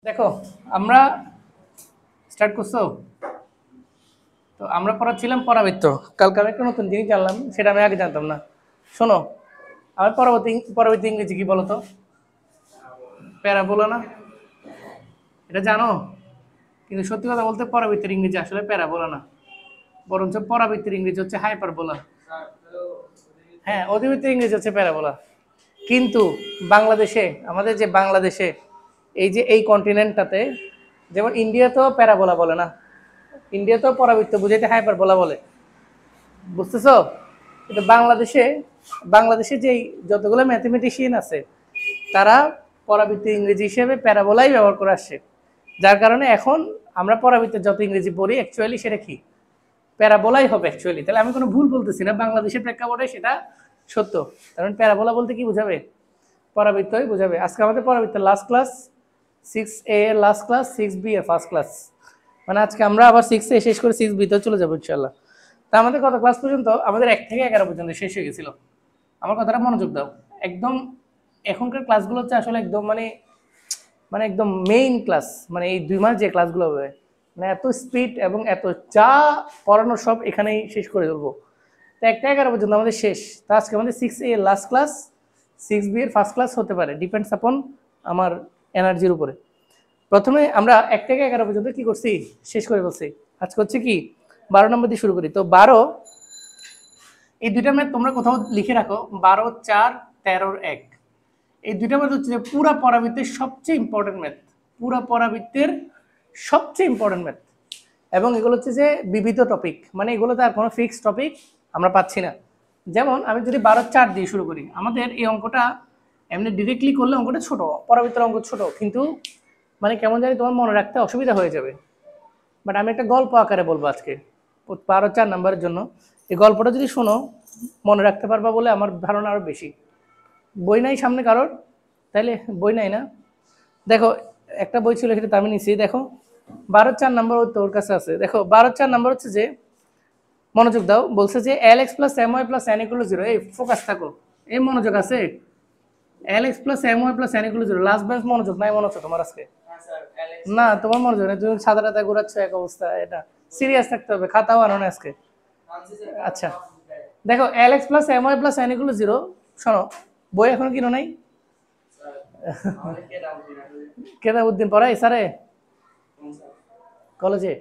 দেখো আমরা স্টার্ট করছো। তো আমরা পড়াচ্ছিলাম পরাবৃত্ত। কালকে আমি একটা নতুন জিনিস জানলাম, সেটা আমি আগে জানতাম না। শোনো, আমার পরবর্তী পরবর্তী ইংরেজি কি বলো তো? প্যারাবোলা না? এটা জানো? কিন্তু সত্যি কথা বলতে পরাবৃত্তের ইংরেজি আসলে প্যারাবোলা না, বরঞ্চ পরাবৃত্তের ইংরেজি হচ্ছে হাইপারবোলা। হ্যাঁ, অধিবৃত্তের ইংরেজি হচ্ছে প্যারাবোলা। কিন্তু বাংলাদেশে, আমাদের যে বাংলাদেশে, এই যে এই কন্টিনেন্টটাতে, যেমন ইন্ডিয়াতেও প্যারাবোলা বলে না, ইন্ডিয়াতেও পরাবৃত্ত বুঝাইতে হাইপারবোলা বলে, বুঝতেছো? কিন্তু বাংলাদেশে, বাংলাদেশে যেই যতগুলো ম্যাথমেটিশিয়ান আছে তারা পরাবৃত্ত ইংরেজি হিসেবে প্যারাবোলাই ব্যবহার করে আসছে। যার কারণে এখন আমরা পরাবৃত্তের যত ইংরেজি পড়ি অ্যাকচুয়ালি সেটা কি? প্যারাবোলাই হবে অ্যাকচুয়ালি। তাহলে আমি কোনো ভুল বলতেছি না, বাংলাদেশের প্রেক্ষাপটে সেটা সত্য। কারণ প্যারাবোলা বলতে কি বোঝাবে? পরাবৃত্তই বোঝাবে। আজকে আমাদের পরাবৃত্তের লাস্ট ক্লাস, 6A এর লাস্ট ক্লাস, 6B এর ফার্স্ট ক্লাস। মানে আজকে আমরা আবার 6A শেষ করে 6B-তেও চলে যাবো ইনশাল্লাহ। তা আমাদের কত ক্লাস পর্যন্ত? আমাদের 1 থেকে 11 পর্যন্ত শেষ হয়ে গেছিল। আমার কথাটা মনোযোগ দাও একদম। এখনকার ক্লাসগুলো হচ্ছে আসলে একদম মানে মানে একদম মেইন ক্লাস, মানে এই 2 মাস যে ক্লাসগুলো হবে, মানে এত স্পিড এবং এত যা পড়ানোর সব এখানেই শেষ করে দেবো। তো 1 থেকে 11 পর্যন্ত আমাদের শেষ। তা আজকে আমাদের 6A এর লাস্ট ক্লাস, 6B এর ফার্স্ট ক্লাস হতে পারে, ডিপেন্ডস আপন আমার এনার্জির উপরে। প্রথমে আমরা 1 থেকে 11 পর্যন্ত কি করছি? শেষ করে বলছি। আজকে হচ্ছে কি 12 নম্বর দিয়ে শুরু করি। তো 12, এই দুইটা ম্যাথ তোমরা কোথাও লিখে রাখো, 12, 4, 13, 1। এই দুইটা ম্যাথ হচ্ছে পুরা পরাবৃত্তের সবচেয়ে ইম্পর্টেন্ট ম্যাথ, পুরা পরাবৃত্তের সবচেয়ে ইম্পর্টেন্ট ম্যাথ। এবং এগুলো হচ্ছে যে বিবিধ টপিক, মানে এগুলোতে আর কোনো ফিক্সড টপিক আমরা পাচ্ছি না। যেমন আমি যদি 12, 4 দিয়ে শুরু করি, আমাদের এই অঙ্কটা এমনি ডিরেক্টলি করলে অঙ্কটা ছোট, পরাবৃত্তের অঙ্ক ছোট, কিন্তু মানে কেমন জানি তোমার মনে রাখতে অসুবিধা হয়ে যাবে। বাট আমি একটা গল্প আকারে বলবো আজকে 12, 4 নাম্বারের জন্য। এই গল্পটা যদি শোনো মনে রাখতে পারবা বলে আমার ধারণা আরও বেশি। বই নাই সামনে কারোর? তাইলে বই নাই না? দেখো, একটা বই ছিল, সেটা আমি নিছি। দেখো 12, 4 নাম্বার তোর কাছে আছে। দেখো 12, 4 নাম্বার হচ্ছে যে, মনোযোগ দাও, বলছে যে lx plus my plus n equal 0। এই ফোকাস থাকো, এই মনোযোগ আছে। lx plus my plus n equal 0। Last bench মনোযোগ নাই মনে হচ্ছে তোমার আজকে। না, তোমার মনোযোগ নেই, তুমি সাদা টাদা ঘুরাচ্ছ এক অবস্থা। এটা সিরিয়াস থাকতে হবে, খাতাও আনো না আজকে। আচ্ছা, দেখো lx plus my plus n equal 0। শোনো, বই এখনো কিনো নাই? কেতাবউদ্দিন পড়াই স্যারে কলেজে?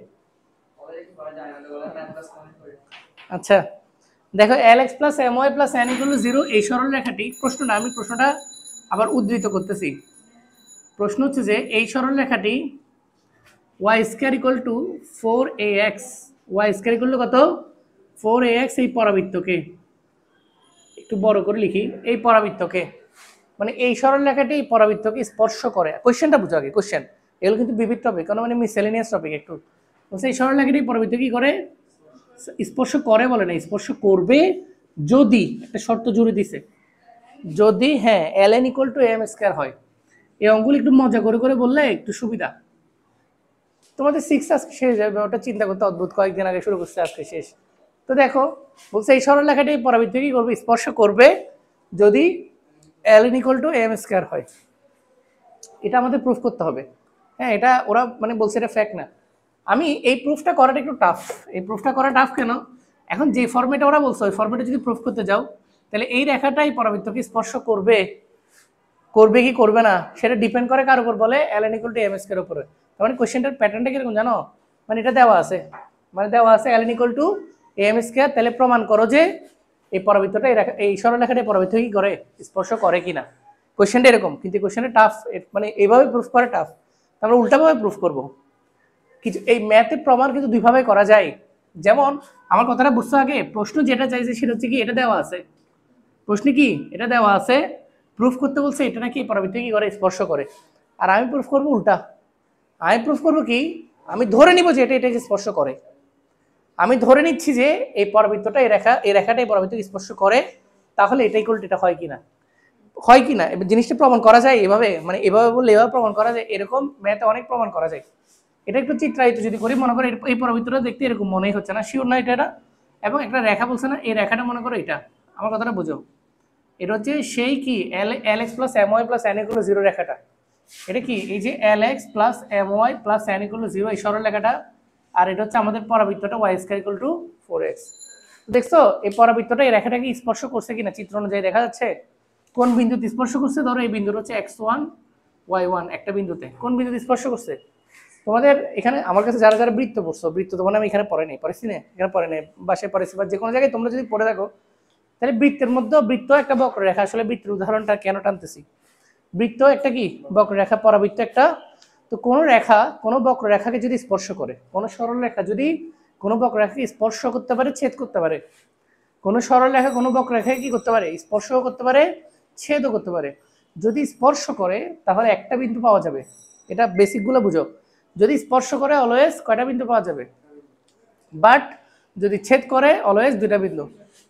আচ্ছা, দেখো lx plus my plus n equal 0, এই সরল রেখাটি, প্রশ্নটা আমি প্রশ্নটা আবার উদ্ধৃত করতেছি। প্রশ্ন হচ্ছে যে এই সরল রেখাটি y square equal two 4ax, y square equal to কত? 4ax, এই পরাবৃত্তকে একটু বড় করে লিখি, এই পরাবৃত্তকে, মানে এই সরল রেখাটি এই পরাবৃত্তকে স্পর্শ করে। কোশ্চেনটা বুঝো আগে, কোশ্চেন এগুলো কিন্তু বিবিধ টপিক, কারণ মানে মিসেলেনিয়াস টপিক একটু। বলছে এই সরল রেখাটি পরাবৃত্ত কি করে? স্পর্শ করে বলে না, স্পর্শ করবে যদি, একটা শর্ত জুড়ে দিছে, যদি হ্যাঁ ln equal to m square হয়। এই অঙ্কগুলো একটু মজা করে করে বললে একটু সুবিধা। তোমাদের 6 আজকে শেষ যাবে, ওটা চিন্তা করতে অদ্ভুত, কয়েকদিন আগে শুরু করছে, আজকে শেষ। তো দেখো বলছে এই সরল রেখাটি পরাবৃত্ত কি করবে? স্পর্শ করবে যদি ln equal to m square হয়। এটা আমাদের প্রুফ করতে হবে। হ্যাঁ, এটা ওরা মানে বলছে এটা ফ্যাক্ট না। আমি এই প্রুফটা করাটা একটু টাফ। এই প্রুফটা করা টাফ কেন? এখন যে ফরম্যাটে ওরা বলছে ওই ফরম্যাটে যদি প্রুফ করতে যাও, তাহলে এই রেখাটাই পরাবৃত্তকে স্পর্শ করবে, করবে কি করবে না সেটা ডিপেন্ড করে কার উপর? বলে ln equal to m square উপরে। তার মানে কোশ্চেনটার প্যাটার্নটা কিরকম জানো? মানে এটা দেওয়া আছে, মানে দেওয়া আছে ln equal to m square, তাহলে প্রমাণ করো যে এই পরাবৃত্তটা এই সরল রেখাটা পরাবৃত্ত কি করে? স্পর্শ করে কিনা। কোশ্চেনটা এরকম, কিন্তু কোশ্চেনটা টাফ, মানে এইভাবে প্রুফ করা টাফ। আমরা উল্টাভাবে প্রুফ করব। কিছু এই ম্যাথের প্রমাণ কিন্তু দুইভাবে করা যায়। যেমন আমার কথাটা বুঝতে আগে, প্রশ্ন যেটা চাইছে সেটা হচ্ছে কি, এটা দেওয়া আছে প্রশ্নে, কি এটা দেওয়া আছে, প্রুফ করতে বলছে এটা নাকি পরাবৃত্ত কি করে? স্পর্শ করে। আর আমি প্রুফ করব উল্টা। আমি প্রুফ করব কি, আমি ধরে নিব যে এটাকে স্পর্শ করে। আমি ধরে নিচ্ছি যে এই পরাবৃত্তটা, এই রেখাটা এই পরাবৃত্তকে স্পর্শ করে, তাহলে এটা ইকুয়াল এটা হয় কিনা, হয় কিনা জিনিসটা প্রমাণ করা যায় এভাবে। মানে এভাবে বললে এভাবে প্রমাণ করা যায়, এরকম ম্যাথে অনেক প্রমাণ করা যায়। এটা একটু চিত্রায়িত যদি করি, মনে করো এই পরাবৃত্তটা দেখতে এরকম মনেই হচ্ছে না, শিওর না এটা, এবং একটা রেখা বলছে না, এই রেখাটা মনে করো এটা। আমার কথাটা বুঝো, এটা হচ্ছে সেই কি lx plus my plus n equal 0 রেখাটা। এটা কি এই যে lx plus my plus n equal to 0 এই সরল রেখাটা, আর এটা হচ্ছে আমাদের পরাবৃত্তটা y square equal two 4x। দেখছো এই পরাবৃত্তটা এই রেখাটাকে স্পর্শ করছে কিনা চিত্র অনুযায়ী দেখা যাচ্ছে। কোন বিন্দুতে স্পর্শ করছে? ধরো এই বিন্দুটা হচ্ছে x1 y1 একটা বিন্দুতে। কোন বিন্দুতে স্পর্শ করছে? তোমাদের এখানে আমার কাছে যারা যারা বৃত্ত পড়ছো, বৃত্ত তোমার আমি এখানে পড়ে নেই, পড়েছি না এখানে পড়ে নেই, বাসায় পড়েছি বা যে কোনো জায়গায় তোমরা যদি পড়ে থাকো, তাহলে বৃত্তের মধ্যে বৃত্ত একটা বক্ররেখা। আসলে বৃত্তের উদাহরণটা কেন টানতেছি, বৃত্ত একটা কি বক্ররেখা, পরাবৃত্ত একটা। তো কোনো রেখা কোনো বক্ররেখাকে যদি স্পর্শ করে, কোনো সরল রেখা যদি কোনো বক্ররেখাকে স্পর্শ করতে পারে, ছেদ করতে পারে, কোনো সরল রেখা কোনো বক্ররেখাকে কি করতে পারে? স্পর্শও করতে পারে, ছেদও করতে পারে। যদি স্পর্শ করে তাহলে একটা বিন্দু পাওয়া যাবে, এটা বেসিকগুলো বুঝো। যদি স্পর্শ করে অলওয়েজ কয়টা বিন্দু পাওয়া যাবে, বাট যদি ছেদ করে অলওয়েজ দুইটা বিন্দু।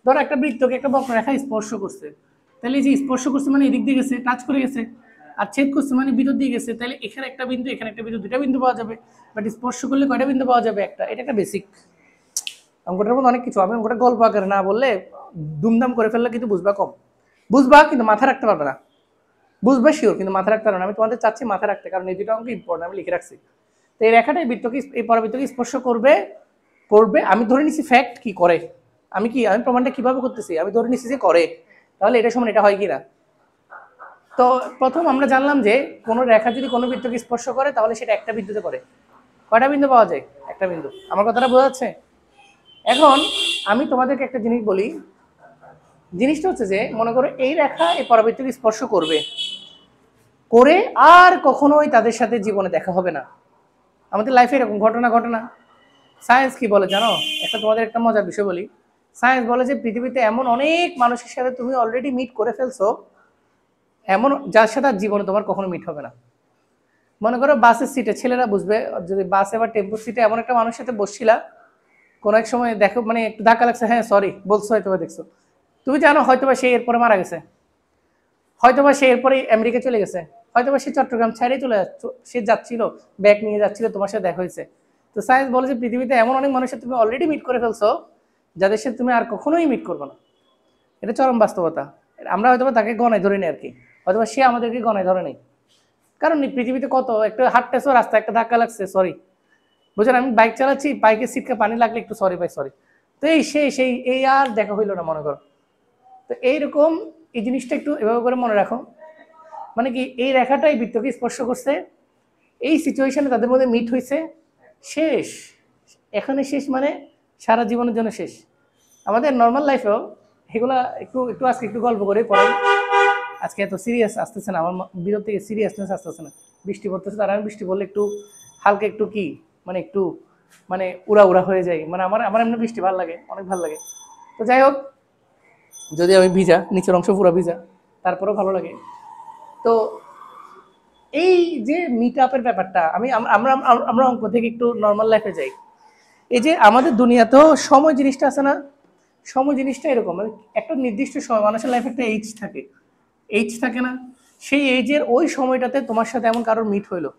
ধরো একটা বৃত্তকে একটা বক্ররেখা স্পর্শ করছে, তাহলে এই যে স্পর্শ করছে মানে এদিক দিয়ে গেছে, টাচ করে গেছে, আর ছেদ করছে মানে ভিতর দিয়ে গেছে, তাহলে এখানে একটা বিন্দু এখানে একটা বিন্দু, দুইটা বিন্দু পাওয়া যাবে। বাট স্পর্শ করলে কয়টা বিন্দু পাওয়া যাবে? একটা। এটা একটা বেসিক। অঙ্কটার মধ্যে অনেক কিছু, আমি অঙ্কটা গল্প আকারে না বললে দুমদাম করে ফেললে কিন্তু বুঝবা কম, বুঝবা কিন্তু মাথা রাখতে পারবে না, বুঝবে শিওর কিন্তু মাথা রাখতে পারবে না। আমি তোমাদের চাচ্ছি মাথা রাখতে, কারণ এই দুটো অঙ্ক ইম্পর্টেন্ট, আমি লিখে রাখছি। তো এই রেখাটা এই বৃত্তকে এই পরাবৃত্তকে স্পর্শ করবে, করবে। আমি ধরে নিছি ফ্যাক্ট কি করে, আমি প্রমাণটা কিভাবে করতেছি, আমি ধরে নিছি যে করে। তাহলে এটা সমান এটা হয় কি না? তো প্রথম আমরা জানলাম যে কোনো রেখা যদি কোনো বৃত্তকে স্পর্শ করে তাহলে সেটা একটা বিন্দুতে করে। কয়টা বিন্দু পাওয়া যায়? একটা বিন্দু। আমার কথাটা বোঝা যাচ্ছে? এখন আমি তোমাদেরকে একটা জিনিস বলি, জিনিসটা হচ্ছে যে মনে করো এই রেখা এই পরাবৃত্তকে স্পর্শ করবে, করে আর কখনোই তাদের সাথে জীবনে দেখা হবে না। আমাদের লাইফে এরকম ঘটনা ঘটনা। সায়েন্স কি বলে জানো? তোমাদের একটা মজার বিষয় বলি। সায়েন্স বলে যে পৃথিবীতে এমন অনেক মানুষের সাথে তুমি অলরেডি মিট করে ফেলছো, এমন যার সাথে আর জীবনে তোমার কখনো মিট হবে না। মনে করো বাসের সিটে, ছেলেরা বুঝবে, যদি বাসে বা টেম্পোর সিটে এমন একটা মানুষের সাথে বসছিলা, কোনো এক সময় দেখো মানে একটু ধাক্কা লাগছে, হ্যাঁ সরি বলছো, হয়তো দেখছো, তুমি জানো হয়তোবা সে এরপরে মারা গেছে, হয়তোবা সে এরপরে আমেরিকা চলে গেছে, হয়তোবা সে চট্টগ্রাম ছেড়েই চলে যাচ্ছে, সে যাচ্ছিল ব্যাগ নিয়ে যাচ্ছিল, তোমার সাথে দেখা হয়েছে। তো সায়েন্স বলে যে পৃথিবীতে এমন অনেক মানুষের তুমি অলরেডি মিট করে ফেলছো যাদের সাথে তুমি আর কখনোই মিট করবে না। এটা চরম বাস্তবতা। আমরা হয়তোবা তাকে গণায় ধরে নিই আর কি, হয়তোবা সে আমাদেরকে গণায় ধরে নেই। কারণ পৃথিবীতে কত একটা হাঁটতেছো, রাস্তায় একটা ধাক্কা লাগছে, সরি, বুঝলেন, আমি বাইক চালাচ্ছি, বাইকের সিটকে পানি লাগলে একটু সরি ভাই সরি, তো এই সেই এই আর দেখা হইলো না মনে করো। তো এইরকম এই জিনিসটা একটু এভাবে করে মনে রাখো, মানে কি এই রেখাটাই বৃত্তকে স্পর্শ করছে, এই সিচুয়েশনে তাদের মধ্যে মিট হয়েছে, শেষ, এখানে শেষ, মানে সারা জীবনের জন্য শেষ। আমাদের নর্মাল লাইফেও এগুলা একটু একটু আজকে একটু গল্প করে পড়াই। আজকে এত সিরিয়াস আসতেছে না, আমার বিরত থেকে সিরিয়াসনেস আসতেছে না, বৃষ্টি পড়তেছে, তার আমি বৃষ্টি বললে একটু হালকা একটু কি মানে একটু মানে উড়া উড়া হয়ে যায়, মানে আমার আমার এমনি বৃষ্টি ভালো লাগে, অনেক ভালো লাগে। তো যাই হোক, যদি আমি ভিজা, নিচের অংশ পুরো ভিজা, তারপরেও ভালো লাগে। তো এই যে মিট আপের ব্যাপারটা, আমরা আমরা অঙ্ক থেকে একটু নর্মাল লাইফে যাই। এই যে আমাদের দুনিয়াতেও সময় জিনিসটা আছে না, সময় জিনিসটা এরকম, মানে একটা নির্দিষ্ট সময় মানুষের লাইফে একটা এইজ থাকে, এইজ থাকে না, সেই এইজের ওই সময়টাতে তোমার সাথে এমন কারোর মিট হইলো,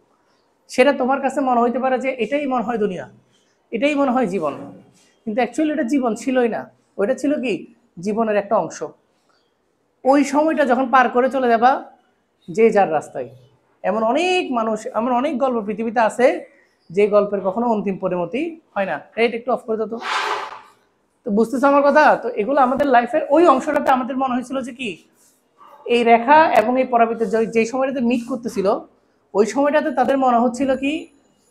সেটা তোমার কাছে মনে হইতে পারে যে এটাই মনে হয় দুনিয়া, এটাই মনে হয় জীবন, কিন্তু অ্যাকচুয়ালি এটা জীবন ছিলই না, ওইটা ছিল কি জীবনের একটা অংশ। ওই সময়টা যখন পার করে চলে যাবা যে যার রাস্তায়, এমন অনেক মানুষ, এমন অনেক গল্প পৃথিবীতে আছে যে গল্পের কখনো অন্তিম পরিণতি হয় না। এইটা একটু অফ করে দাও তো। তো বুঝতেছো আমার কথা? তো এগুলো আমাদের লাইফের ওই অংশটাতে আমাদের মনে হয়েছিল যে কি এই রেখা এবং এই পরাবৃত্ত যে সময়টাতে মিট করতেছিল, ওই সময়টাতে তাদের মনে হচ্ছিল কি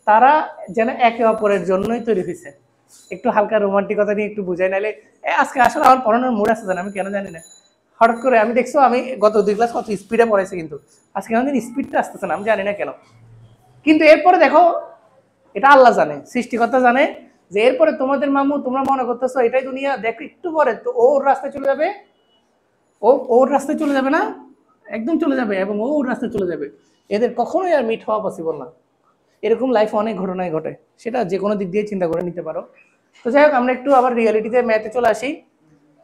তারা যেন একে অপরের জন্যই তৈরি হয়েছে। একটু হালকা রোমান্টিকতা নিয়ে একটু বুঝাই, নাইলে আজকে আসলে আমার পড়ানোর মুড আসছে না, আমি কেন জানি না, হঠাৎ করে আমি দেখছো আমি গত 2 ক্লাস কত স্পিডে পড়াইছি, কিন্তু আজকে আমাদের স্পিডটা আসতেছে না, আমি জানি না কেন। কিন্তু এরপরে দেখো, এটা আল্লাহ জানে, সৃষ্টিকর্তা জানে যে এরপরে তোমাদের মামু তোমরা মনে করতেছো এটাই দুনিয়া, দেখো একটু পরে তো ওর রাস্তায় চলে যাবে, ওর রাস্তায় চলে যাবে না, একদম চলে যাবে, এবং ওর রাস্তায় চলে যাবে, এদের কখনোই আর মিট হওয়া পসিবল না। এরকম লাইফে অনেক ঘটনাই ঘটে, সেটা যে কোনো দিক দিয়ে চিন্তা করে নিতে পারো। তো যাই হোক, আমরা একটু আবার রিয়ালিটিতে ম্যাথে চলে আসি।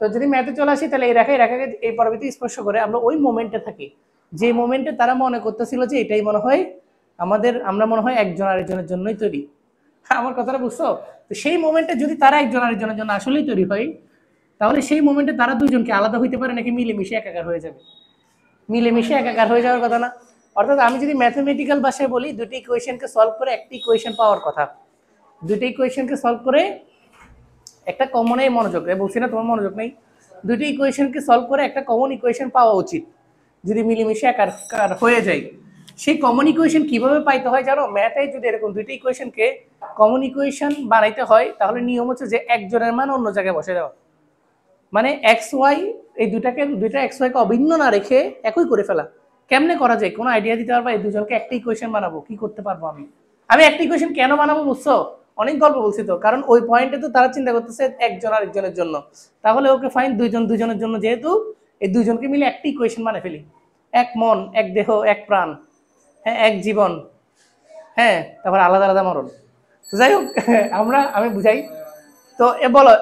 তো যদি ম্যাথে চলে আসি তাহলে এই রেখাকে এই পরবর্তী স্পর্শ করে আমরা ওই মোমেন্টে থাকি, যে মোমেন্টে তারা মনে করতেছিল যে এটাই মনে হয় আমাদের, আমরা মনে হয় একজন আরেকজনের জন্যই তৈরি। আমার কথাটা বুঝছো? তো সেই মোমেন্টে যদি তারা একজন আরেকজনের জন্য আসলেই তৈরি হয়, তাহলে সেই মোমেন্টে তারা দুইজনকে আলাদা হইতে পারে নাকি মিলেমিশে একাকার হয়ে যাবে? মিলেমিশে একাকার হয়ে যাওয়ার কথা না? অর্থাৎ আমি যদি ম্যাথমেটিক্যাল ভাষায় বলি, দুটি ইকুয়েশনকে সলভ করে একটি ইকুয়েশন পাওয়ার কথা। দুটি ইকুয়েশনকে সলভ করে একটা কমন, এই মনোযোগ বলছি না, তোমার মনোযোগ নেই। দুটি ইকুয়েশনকে সলভ করে একটা কমন ইকুয়েশন পাওয়া উচিত যদি মিলেমিশে একাকার হয়ে যায়। সেই কমন ইকুয়েশন কিভাবে পাইতে হয় জানো? ম্যাথে যদি এরকম দুইটা ইকুয়েশনকে কমন ইকুয়েশন বানাইতে হয়, তাহলে নিয়ম হচ্ছে যে একজনের মান অন্য জায়গায় বসে দেওয়া। মানে এক্স ওয়াই, এই দুইটা এক্স ওয়াইকে অভিন্ন না রেখে একই করে ফেলা। কেমনে করা যায়, কোনো আইডিয়া দিতে পারবা? এই দুজনকে একটা ইকুয়েশন বানাবো, কি করতে পারবো? আমি একটা ইকুয়েশন কেন বানাবো বুঝছো? অনেক গল্প বলছি তো, কারণ ওই পয়েন্টে তো তারা চিন্তা করতেছে একজন আরেকজনের জন্য। তাহলে ওকে ফাইন, দুজনের জন্য, যেহেতু এই দুজনকে মিলে একটা ইকুয়েশন বানিয়ে ফেলি। এক মন, এক দেহ, এক প্রাণ, হ্যাঁ, এক জীবন, হ্যাঁ, তারপর আলাদা আলাদা মরণ। যাই হোক, আমি বুঝাই তো। বলো,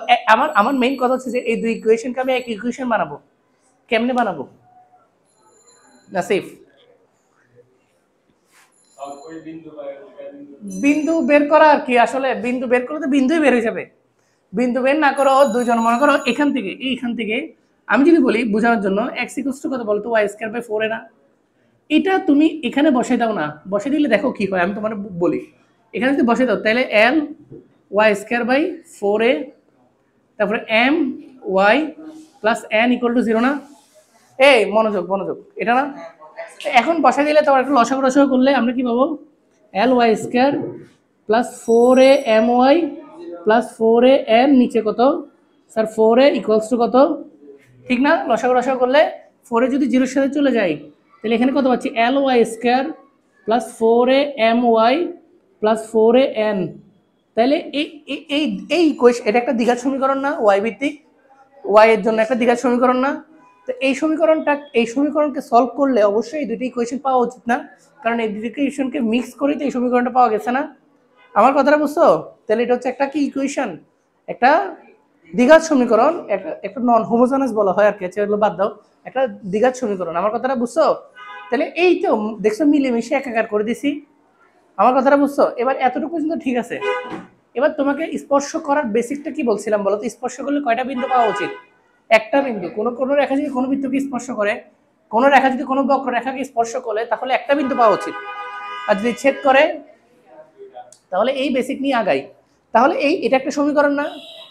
আমার মেইন কথা হচ্ছে যে এই দুই ইকুয়েশনকে আমি এক ইকুয়েশন বানাবো। কেমনে বানাবো নাসিফ? বিন্দু বের করা আর কি, আসলে বিন্দু বের করলে তো বিন্দুই বের হয়ে যাবে। বিন্দু বের না করো, দুইজন মনে করো এখান থেকে আমি যদি বলি বোঝানোর জন্য x ইকুয়ালস টু কত বলো তো, y²/4 না? এটা তুমি এখানে বসে দাও না, বসে দিলে দেখো কি হয়। আমি তোমার বলি, এখানে যদি বসে দাও তাহলে l y²/4a, তারপরে m y plus n equal to 0 না? এই মনোযোগ, এটা না? এখন বসা দিলে তোমার একটু লসাগু করলে আমরা কি পাবো? ly² plus 4a my plus 4a n, নিচে কত স্যার? 4a ইকুয়ালস টু কত? ঠিক না? লসাগু করলে 4a যদি 0-এর সাথে চলে যায়, তাহলে এখানে কত পাচ্ছি? ly² plus 4a my plus 4a n। তাহলে এই ইকুয়েশন, এটা একটা দ্বিঘাত সমীকরণ না? y ভিত্তিক, y এর জন্য একটা দ্বিঘাত সমীকরণ না? তো এই সমীকরণকে সলভ করলে অবশ্যই এই দুটি ইকুয়েশন পাওয়া উচিত না? কারণ এই দুটি ইকুয়েশনকে মিক্স করে তো এই সমীকরণটা পাওয়া গেছে না? আমার কথাটা বুঝছো? তাহলে এটা হচ্ছে একটা কি ইকুয়েশন? একটা দ্বিঘাত সমীকরণ, একটা নন হোমোজেনাস বলা হয় আর কি, এগুলো বাদ দাও, একটা দ্বিঘাত সমীকরণ। আমার কথাটা বুঝছো? তাহলে এই তো দেখছো মিলেমিশে একাকার করে দিছি। আমার কথাটা বুঝছো? এবার এতটুকু পর্যন্ত ঠিক আছে। এবার তোমাকে স্পর্শ করার বেসিকটা কি বলছিলাম বলো তো? স্পর্শ করলে কয়টা বিন্দু পাওয়া উচিত? একটা বিন্দু। কোনো রেখা যদি কোনো বিন্দুকে স্পর্শ করে, কোনো রেখা যদি কোনো বক্ররেখাকে স্পর্শ করে, তাহলে একটা বিন্দু পাওয়া উচিত। আর যদি ছেদ করে, তাহলে এই বেসিক নিয়ে আগাই। তাহলে এটা একটা সমীকরণ না?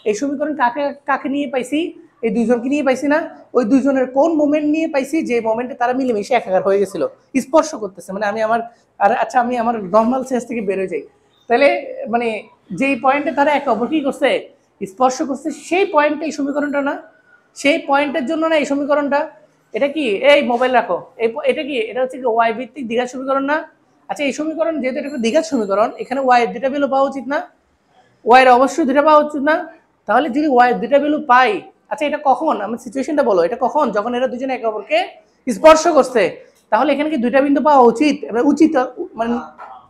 এই সমীকরণ কাকে নিয়ে পাইছি? এই দুইজনকে নিয়ে পাইছি না? ওই দুইজনের কোন মোমেন্ট নিয়ে পাইছি? যে মোমেন্টে তারা মিলেমিশে একাকার হয়ে গেছিল, স্পর্শ করতেছে। মানে আমি আমার নর্মাল সেন্স থেকে বের হয়ে যাই। তাহলে মানে যেই পয়েন্টে তারা একে অপর কি করছে, স্পর্শ করছে, সেই পয়েন্টে এই সমীকরণটা না? সেই পয়েন্টের জন্য না এই সমীকরণটা? এটা কি, এই মোবাইল রাখো, এটা কি, এটা হচ্ছে কি ওয়াই ভিত্তিক দ্বিঘাত সমীকরণ না? আচ্ছা, এই সমীকরণ যেহেতু এটা একটা দ্বিঘাত সমীকরণ, এখানে ওয়াই এর দুটা ভ্যালু পাওয়া উচিত না? ওয়াই এর অবশ্যই দুটা পাওয়া উচিত না? তাহলে যদি ওয়াই এর দুটা ভ্যালু পাই, আচ্ছা এটা কখন? আমার সিচুয়েশনটা বলো, এটা কখন? যখন এরা দুজনে একে অপরকে স্পর্শ করছে। তাহলে এখানে কি দুইটা বিন্দু পাওয়া উচিত? উচিত মানে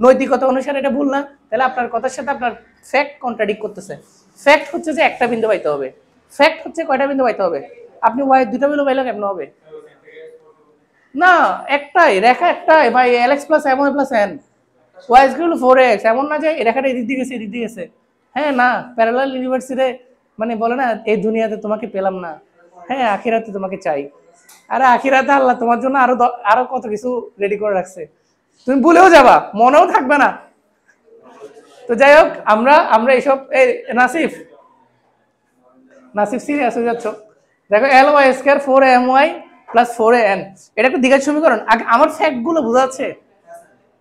নৈতিকতা অনুসারে এটা ভুল না? তাহলে আপনার কথার সাথে আপনার ফ্যাক্ট কন্ট্রাডিক্ট করতেছে। ফ্যাক্ট হচ্ছে যে একটা বিন্দু পাইতে হবে। ফ্যাক্ট হচ্ছে কয়টা বিন্দু পাইতে হবে? আপনি ওয়াই এর দুটা বিন্দু পাইলে কেমন হবে? না, একটাই রেখা, একটাই ভাই, lx plus my plus n, y is equal to 4x। এমন না যে এই রেখাটা এদিক দিয়ে গেছে। হ্যাঁ, না, প্যারালাল ইউনিভার্সিটিতে মানে বলে না, এই দুনিয়াতে তোমাকে পেলাম না, হ্যাঁ আখিরাতে তোমাকে চাই। আরে আখিরাতে আল্লাহ তোমার জন্য আরো কত কিছু রেডি করে রাখছে, তুমি ভুলেও যাবা, মনেও থাকবে না। তো যাই হোক, আমরা এইসব নাসিফ সিরিয়াস হয়ে যাচ্ছ। দেখো ly² 4my প্লাস 4an, এটা একটা দ্বিঘাত সমীকরণ। আমার ফ্যাক্ট গুলো বোঝা যাচ্ছে?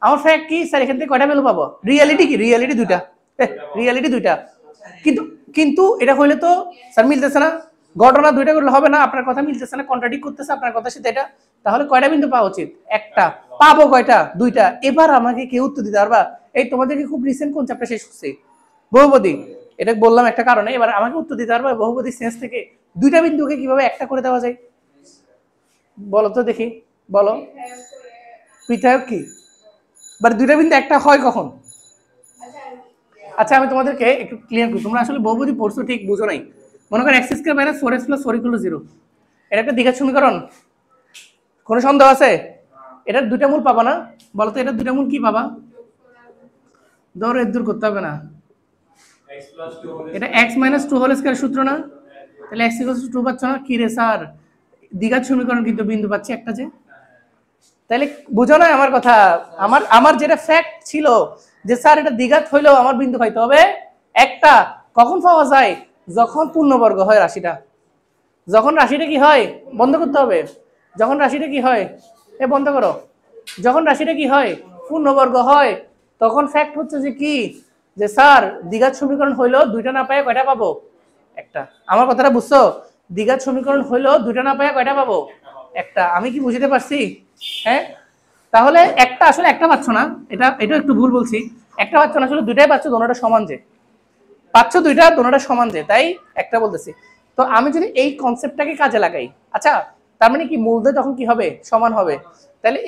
আমার ফ্যাক্ট কি স্যার? এখান থেকে কয়টা ভ্যালু পাবো? রিয়ালিটি কি? রিয়ালিটি দুইটা। কিন্তু কিন্তু এটা হইলে তো স্যার মিলতেছে না, ঘটনা দুইটা করলে হবে না। আপনার কথা মিলতেছে না, কন্ট্রাডিক্ট করতেছে আপনার কথার সাথে এটা। তাহলে কয়টা বিন্দু পাওয়া উচিত? একটা। পাবো কয়টা? দুইটা। এবার আমাকে কেউ উত্তর দিতে পারবা? এই তোমাদেরকে খুব রিসেন্ট কোন চ্যাপ্টার শেষ করছি? বহুপদী। এটা বললাম একটা কারণে। এবার আমাকে উত্তর দিতে পারবা বহুপদী সেন্স থেকে দুইটা বিন্দুকে কিভাবে একটা করে দেওয়া যায়? বলো তো দেখি, বলো। পৃথক কি? বাট দুইটা বিন্দু একটা হয় কখন? আচ্ছা, আমি তোমাদেরকে একটু ক্লিয়ার করি। তোমরা আসলে বহুপদী পড়ছো, ঠিক বুঝো নাই। মনে করো x² - 4x + 4 = 0, এটা একটা দ্বিঘাত সমীকরণ। কোনো সন্দেহ আছে? এটার দুইটা মূল পাবা না? বলো তো এটার দুইটা মূল কি পাবা? দূর করতে হবে না, এটা x - 2² সূত্র না? তাহলে x = 2 পাচ্ছ না? কি রে স্যার, দ্বিঘাত সমীকরণ কিন্তু বিন্দু পাচ্ছি একটা যে। তাহলে বুঝো না আমার কথা? আমার আমার যেটা ফ্যাক্ট ছিল যে স্যার এটা দ্বিঘাত হইলেও আমার বিন্দু পাইতে হবে একটা। কখন পাওয়া যায়? যখন পূর্ণবর্গ হয় রাশিটা। যখন রাশিটা কি হয়, বন্ধ করতে হবে। যখন রাশিটা কি হয়, এ বন্ধ করো। যখন রাশিটা কি হয়, পূর্ণবর্গ হয়, তখন ফ্যাক্ট হচ্ছে যে কি, যে স্যার দ্বিঘাত সমীকরণ হইলেও দুইটা না পায় কয়টা পাবো? একটা। আমার কথাটা বুঝছো? দ্বিঘাত সমীকরণ হইলেও দুইটা না পায় কয়টা পাবো? একটা। আমি কি বুঝতে পারছি? হ্যাঁ। তাহলে একটা আসলে একটা পাচ্ছ না, এটা একটু ভুল বলছি। একটা পাচ্ছ না, আসলে দুইটাই পাচ্ছ, দোনোটা সমান যে পাচ্ছ, দুইটা দোনোটা সমান যে, তাই একটা বলতেছি। তো আমি যদি এই কনসেপ্টটাকে কাজে লাগাই, আচ্ছা তার মানে কি মূলদ্বয় তখন কি হবে? সমান হবে। তাহলে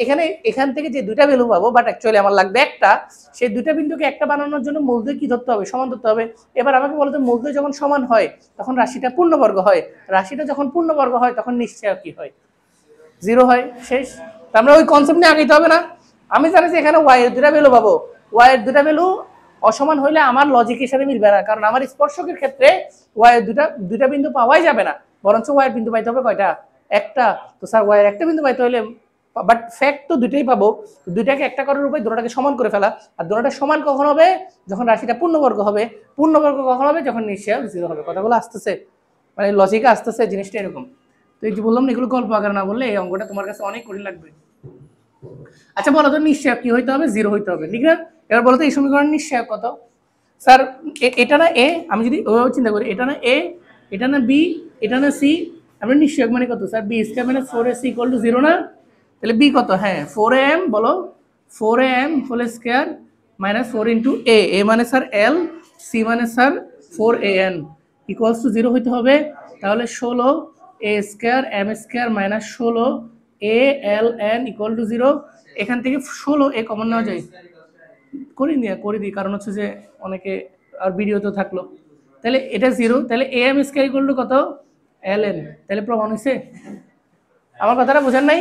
এখান থেকে যে দুইটা ভ্যালু পাবো, বাট অ্যাকচুয়ালি আমার লাগবে একটা। সেই দুইটা বিন্দুকে একটা বানানোর জন্য মূলদ্বয় কি ধরতে হবে? সমান ধরতে হবে। এবার আমাকে বলতো মূলদ্বয় যখন সমান হয় তখন রাশিটা পূর্ণবর্গ হয়। রাশিটা যখন পূর্ণবর্গ হয় তখন নিশ্চয় কি হয়? জিরো হয়। শেষ। আমরা ওই কনসেপ্ট নিয়ে আগাইতে হবে না। আমি জানি যে এখানে ওয়াই এর দুটা ভ্যালু পাবো। ওয়াই এর দুটা ভ্যালু অসমান হইলে আমার লজিকের সাথে মিলবে না, কারণ আমার স্পর্শকের ক্ষেত্রে ওয়াই এর দুটা বিন্দু পাওয়াই যাবে না, বরঞ্চ ওয়াই এর বিন্দু পাইতে হবে কয়টা? একটা। তো স্যার ওয়াই এর একটা বিন্দু পাইতে হলে, বাট ফ্যাক্ট তো দুইটাই পাবো, দুইটাকে একটা করার উপায় দুটোটাকে সমান করে ফেলা। আর দুটোটা সমান কখন হবে? যখন রাশিটা পূর্ণবর্গ হবে। পূর্ণবর্গ কখন হবে? যখন নিশ্চয় জিরো হবে। কথাগুলো আসতেছে, মানে লজিকে আসতেছে, জিনিসটা এরকম। তো এই যে বললাম না, এগুলো গল্প আকারে না বললে এই অঙ্কটা তোমার কাছে অনেক কঠিন লাগবে। আচ্ছা বলো তো, নিশ্চয় কি হইতে হবে? জিরো হইতে হবে, ঠিক না? এবার বলো তো এই সমীকরণ নিশ্চয় কত? স্যার এটা না এ, আমি যদি ওইভাবে চিন্তা করি, এটা না এ, এটা না বি, এটা না সি, আমরা নিশ্চয় মানে কত স্যার? বি স্কয়ার মানে 4ac ইকুয়াল টু 0 না? তাহলে বি কত? হ্যাঁ 4am, বলো 4am whole square minus 4 into a. A মানে স্যার এল, সি মানে স্যার 4an ইকুয়ালস টু 0 হইতে হবে। তাহলে 16 a square m square minus 16 a L N equal to 0। এখান থেকে 16 এ কমন নেওয়া যায়, করে দিই, কারণ হচ্ছে যে অনেকে আর ভিডিও তো থাকলো। তাহলে এটা 0, তাহলে A M square equal to কত? L N. তাহলে প্রমাণ হয়েছে? আমার কথাটা বুঝেন নাই?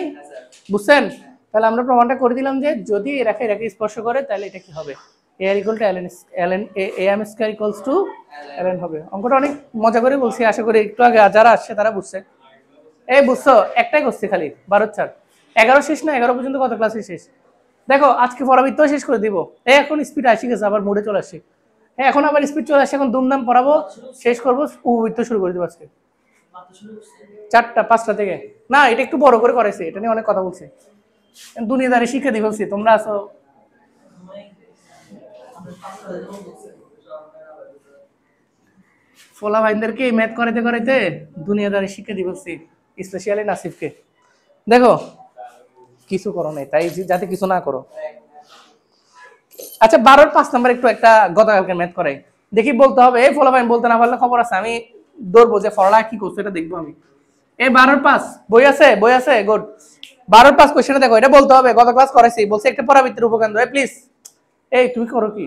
বুঝছেন? তাহলে আমরা প্রমাণটা করে দিলাম যে যদি এ রেখা স্পর্শ করে তাহলে এটা কি হবে? A R equal to L N, a M square equals to L N হবে। অঙ্কটা অনেক মজা করে বলছি, আশা করি একটু আগে যারা আসছে তারা বুঝছে। এই বুঝছো? একটাই করছি খালি 12/4। 11 শেষ না? 11 পর্যন্ত কত ক্লাসে শেষ? দেখো আজকে পড়াবৃত্ত শেষ করে দিব। এখন স্পিড আসি গেছে, আবার মোডে চলে আসছি। হ্যাঁ এখন আবার স্পিড চলে আসছে, এখন দুমদাম পড়াবো, শেষ করবো, উপবৃত্ত শুরু করে দিব আজকে 5টা থেকে। না এটা একটু বড় করে করেছে, এটা নিয়ে অনেক কথা বলছে, দুনিয়াদারি শিক্ষা দিয়ে বলছি, তোমরা আসো। ফোলা ভাইদেরকে ম্যাথ করাইতে করাইতে দুনিয়াদারি শিক্ষা দিয়ে বলছি, স্পেশালি নাসিফকে। দেখো কিছু করো নাই, তাই যাতে কিছু না করো। আচ্ছা 12-র 5 নাম্বার একটু একটা গতকালকে ম্যাথ করাই, দেখি বলতে হবে। এই ফলা ভাই বলতে না পারলে খবর আছে, আমি দৌড়বো যে ফলা কি করছো এটা দেখবো আমি। এই 12-র 5 বই আছে? বই আছে, গুড। 12-র 5 কোশ্চেনে দেখো, এটা বলতে হবে, গত ক্লাস করাইছি, বলছে একটা পরাবৃত্তের উপকেন্দ্র। প্লিজ এই তুমি করো কি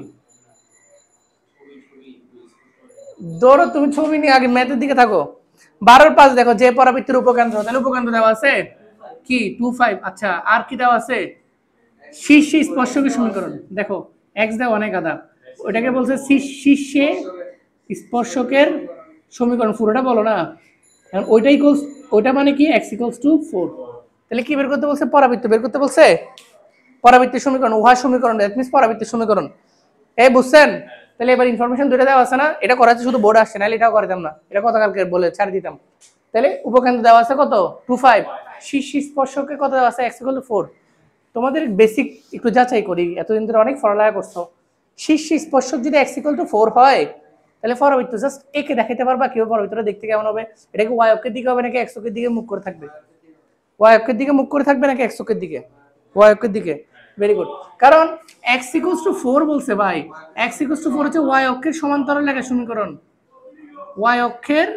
দৌড়ো, তুমি ছবি নিয়ে আগে ম্যাথের দিকে থাকো। 12-র 5 দেখো, যে পরাবৃত্তের উপকেন্দ্র, তাহলে উপকেন্দ্র দেওয়া আছে কি 2, 5। আচ্ছা আর কি দেওয়া আছে? শীর্ষে স্পর্শকের সমীকরণ। দেখো এক্স দেওয়া অনেক আদা, ওটাকে বলছে শীর্ষে স্পর্শকের সমীকরণ, পুরোটা বলো না। এখন ওইটা ইকুয়ালস, ওইটা মানে কি এক্স ইকুয়ালস টু 4। তাহলে কি বের করতে বলছে? পরাবৃত্ত বের করতে বলছে, পরাবৃত্তের সমীকরণ, উভয় সমীকরণ, দ্যাট মিন্স পরাবৃত্তের সমীকরণ। এই বুঝছেন? তাহলে এবার ইনফরমেশন দুটো দেওয়া আছে না, এটা করাচ্ছে শুধু বোর্ড আসছে, নাহলে এটাও করতাম না, এটা গতকালকে বলে ছাড় দিতাম। তাহলে উপকেন্দ্র দেওয়া আছে কত? 2, 5। শীর্ষ স্পর্শকে কত দেওয়া আছে? X equal to 4। তোমাদের বেসিক একটু যাচাই করি, এতদিন ধরে অনেক পড়ালেখা করছো। শীর্ষ স্পর্শক যদি এক্স ইকুয়াল টু 4 হয়, তাহলে পরাবৃত্ত জাস্ট একে দেখাইতে পারবা কেউ পরাবৃত্তটা দেখতে কেমন হবে? এটা কি ওয়াই অক্ষের দিকে হবে নাকি এক্স অক্ষের দিকে মুখ করে থাকবে? ওয়াই অক্ষের দিকে মুখ করে থাকবে নাকি এক্স অক্ষের দিকে? ওয়াই অক্ষের দিকে। ভেরি গুড, কারণ এক্স ইকুয়ালস টু 4 বলছে ভাই। এক্স ইকুয়ালস টু 4 হচ্ছে ওয়াই অক্ষের সমান্তরাল রেখার সমীকরণ। ওয়াই অক্ষের,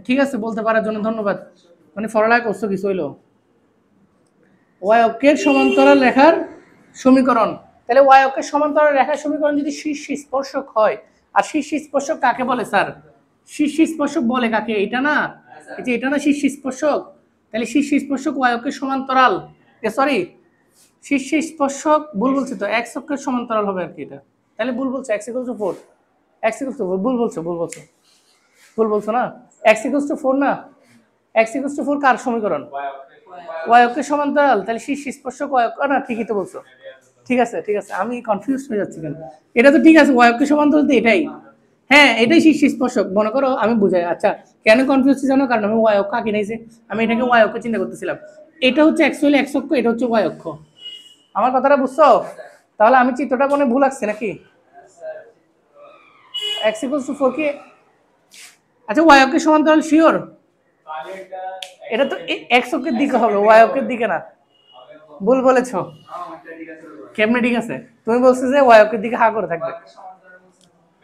ঠিক আছে বলতে পারার জন্য ধন্যবাদ, মানে পড়ালেখা করছো কিছু হইলো। ওয়াই অক্ষের সমান্তরাল রেখার সমীকরণ, তাহলে ওয়াই অক্ষের সমান্তরাল রেখার সমীকরণ যদি শীর্ষ স্পর্শক হয়, আর শীর্ষ স্পর্শক কাকে বলে স্যার? শীর্ষ স্পর্শক বলে কাকে? এটা না, এই যে এটা না শীর্ষ স্পর্শক। তাহলে শীর্ষ স্পর্শক ওয়াই অক্ষের সমান্তরাল, সরি শীর্ষ স্পর্শক, ভুল বলছি তো, এক্স অক্ষের সমান্তরাল হবে আর কি এটা। তাহলে ভুল বলছো, x equals to 4, x equals to 4, ভুল বলছো না, এক্স ইকুয়ালস টু 4 না, এক্স ইকুয়ালস টু 4 কার সমীকরণ? ওয়াই অক্ষের সমান্তরাল, তাহলে শীর্ষ স্পর্শক ওয়াই অক্ষ, না ঠিকই তো বলছো। ঠিক আছে ঠিক আছে, আমি কনফিউজ হয়ে যাচ্ছি কেন, এটা তো ঠিক আছে, ওয়াই অক্ষের সমান্তরাল তো এটাই, হ্যাঁ এটাই শীর্ষ স্পর্শক, মনে করো আমি বুঝাই। আচ্ছা কেন কনফিউজ জানো, কারণ আমি ওয়াই অক্ষ আঁকি নাইছে, আমি এটাকে ওয়াই অক্ষ চিন্তা করতেছিলাম, এটা হচ্ছে অ্যাকচুয়ালি এক্স অক্ষ, এটা হচ্ছে ওয়াই অক্ষ। আমার কথাটা বুঝছো? তাহলে আমি চিত্রটা মনে ভুল আঁকছি নাকি? এক্স ইকুয়ালস টু 4 কি, আচ্ছা ওয়াই অক্ষের সমান্তরাল শিওর? এটা তো এক্স অক্ষের দিকে হবে, ওয়াই অক্ষের দিকে না, ভুল বলেছো। কেমনে ঠিক আছে, তুমি বলছো যে ওয়াই অক্ষের দিকে হা করে থাকবে,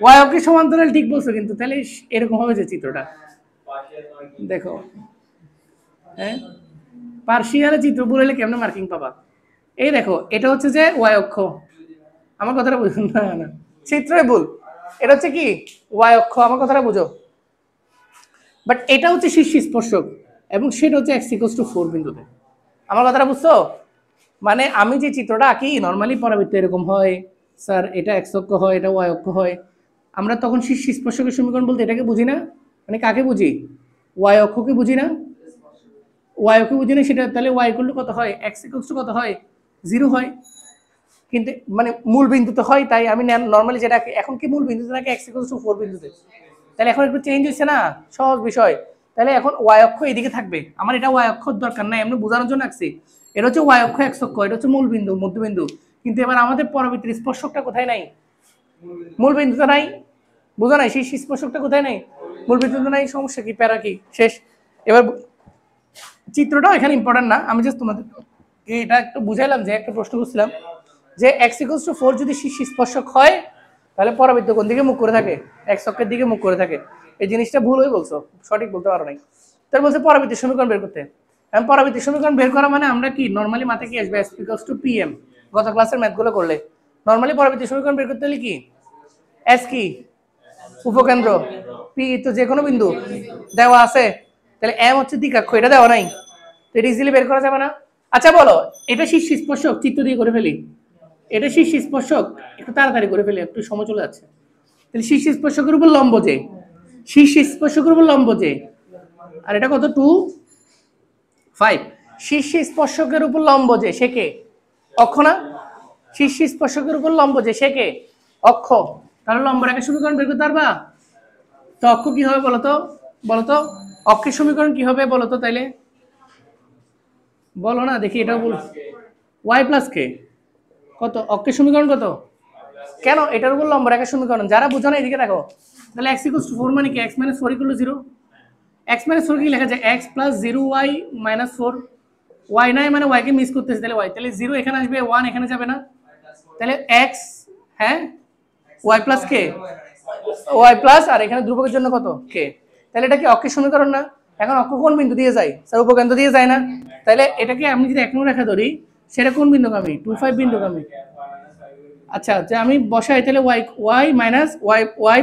ওয়াই অক্ষের সমান্তরাল ঠিক বলছো, কিন্তু তাহলে এরকম হবে যে চিত্রটা দেখো, হ্যাঁ পার্শিয়ালে চিত্র ভুল হলে কেমনে মার্কিং পাবা? এই দেখো এটা হচ্ছে যে ওয়াই অক্ষ, আমার কথাটা বুঝো না, না চিত্রই ভুল, এটা হচ্ছে কি ওয়াই অক্ষ, আমার কথাটা বুঝো। বাট এটা হচ্ছে শীর্ষ স্পর্শক এবং সেটা হচ্ছে এক্স ইকুয়ালস টু 4 বিন্দুতে, আমার কথাটা বুঝছো? মানে আমি যে চিত্রটা আঁকি নর্মালি পরাবৃত্ত এরকম হয়, স্যার এটা এক্স অক্ষ হয়, এটা ওয়াই অক্ষ হয়, আমরা তখন শীর্ষ স্পর্শকের সমীকরণ বলতে এটাকে বুঝি না, মানে কাকে বুঝি, ওয়াই অক্ষকে বুঝি না, ওয়াই অক্ষকে বুঝি না, সেটা তাহলে ওয়াই ইকুয়াল টু কত হয়, এক্স ইকুয়ালস টু কত হয়, 0 হয়, কিন্তু মানে মূল বিন্দুতে হয়, তাই আমি নর্মালি যেটা এখন কি মূল বিন্দুতে নাকি এক্স ইকুয়ালস টু 4 বিন্দুতে, তাহলে এখন একটু চেঞ্জ হচ্ছে না, সহজ বিষয়। তাহলে এখন ওয়াই অক্ষ এদিকে থাকবে, আমার এটা ওয়াই অক্ষর দরকার নাই, এমনি বোঝানোর জন্য আঁকছি, এটা হচ্ছে ওয়াই অক্ষ এক্স অক্ষ, এটা হচ্ছে মূল বিন্দু মধ্যবিন্দু, কিন্তু এবার আমাদের পরবর্তী স্পর্শকটা কোথায় নাই, মূল বিন্দুতে নাই, বোঝা নাই, সেই স্পর্শকটা কোথায় নাই, মূল বিন্দুতে নাই, সমস্যা কি, প্যারা কি, শেষ। এবার চিত্রটাও এখানে ইম্পর্টেন্ট না, আমি জাস্ট তোমাদের এটা একটু বুঝাইলাম, যে একটা প্রশ্ন করছিলাম যে এক্স ইকুয়ালস টু 4 যদি শীর্ষ স্পর্শক হয় তাহলে পরাবৃত্ত কোন দিকে মুখ করে থাকে, এক্স অক্ষের দিকে মুখ করে থাকে, এই জিনিসটা ভুল হয়ে বলছো, সঠিক বলতে পারো নাই। তার বলছে পরাবৃত্তির সমীকরণ বের করতে, এখন পরাবৃত্তির সমীকরণ বের করা মানে আমরা কি নরমালি মাথায় কি আসবে, এস ইকুয়ালস টু পিএম, গত ক্লাসের ম্যাথগুলো করলে নরমালি পরাবৃত্তির সমীকরণ বের করতে হলে কি, এস কি উপকেন্দ্র, পি তো যে কোনো বিন্দু দেওয়া আছে, তাহলে এম হচ্ছে দ্বিকাক্ষ, এটা দেওয়া নাই, তো এটা ইজিলি বের করা যাবে না। আচ্ছা বলো এটা শীর্ষ স্পর্শক, চিত্র দিয়ে করে ফেলি, এটা শীর্ষ স্পর্শক, একটু তাড়াতাড়ি করে ফেলি, একটু সময় চলে যাচ্ছে। তাহলে শীর্ষ স্পর্শকের উপর লম্ব যে, শীর্ষ স্পর্শকের উপর লম্ব যে, আর এটা কত 2 5, শীর্ষ স্পর্শকের উপর লম্ব যে সে কে, অক্ষ না, শীর্ষ স্পর্শকের উপর লম্ব যে সে কে, অক্ষ, তাহলে লম্ব রেখার সমীকরণ বের করতে পারবা, তো অক্ষ কি হবে বলতো, বলতো অক্ষের সমীকরণ কি হবে বলতো, তাইলে বলো না দেখি, এটাও বল, ওয়াই প্লাস কে কত, অক্ষের সমীকরণ কত, কেন এটার উপর লম্ব রেখার সমীকরণ, যারা বুঝো না এদিকে দেখো, তাহলে x ইকুয়ালস টু 4 মানে কি, x minus 4 equal to 0, x minus 4 কি লেখা যায়, x plus 0y minus 4, y নাই মানে y কে মিস করতেছে, তাহলে y, তাহলে 0 এখানে আসবে, 1 এখানে যাবে না, তাহলে x, হ্যাঁ y প্লাস কে, y প্লাস, আর এখানে ধ্রুবকের জন্য কত কে, তাহলে এটা কি অক্ষের সমীকরণ না, এখন অক্ষ কোন বিন্দু দিয়ে যায়, স্যার উপকেন্দ্র দিয়ে যায় না, তাহলে এটাকে আমি যদি 1 নম্বর রেখা ধরি, সেটা কোন বিন্দুগামী, 25 বিন্দুগামী। আচ্ছা যে আমি বসাই তাহলে y y মাইনাস y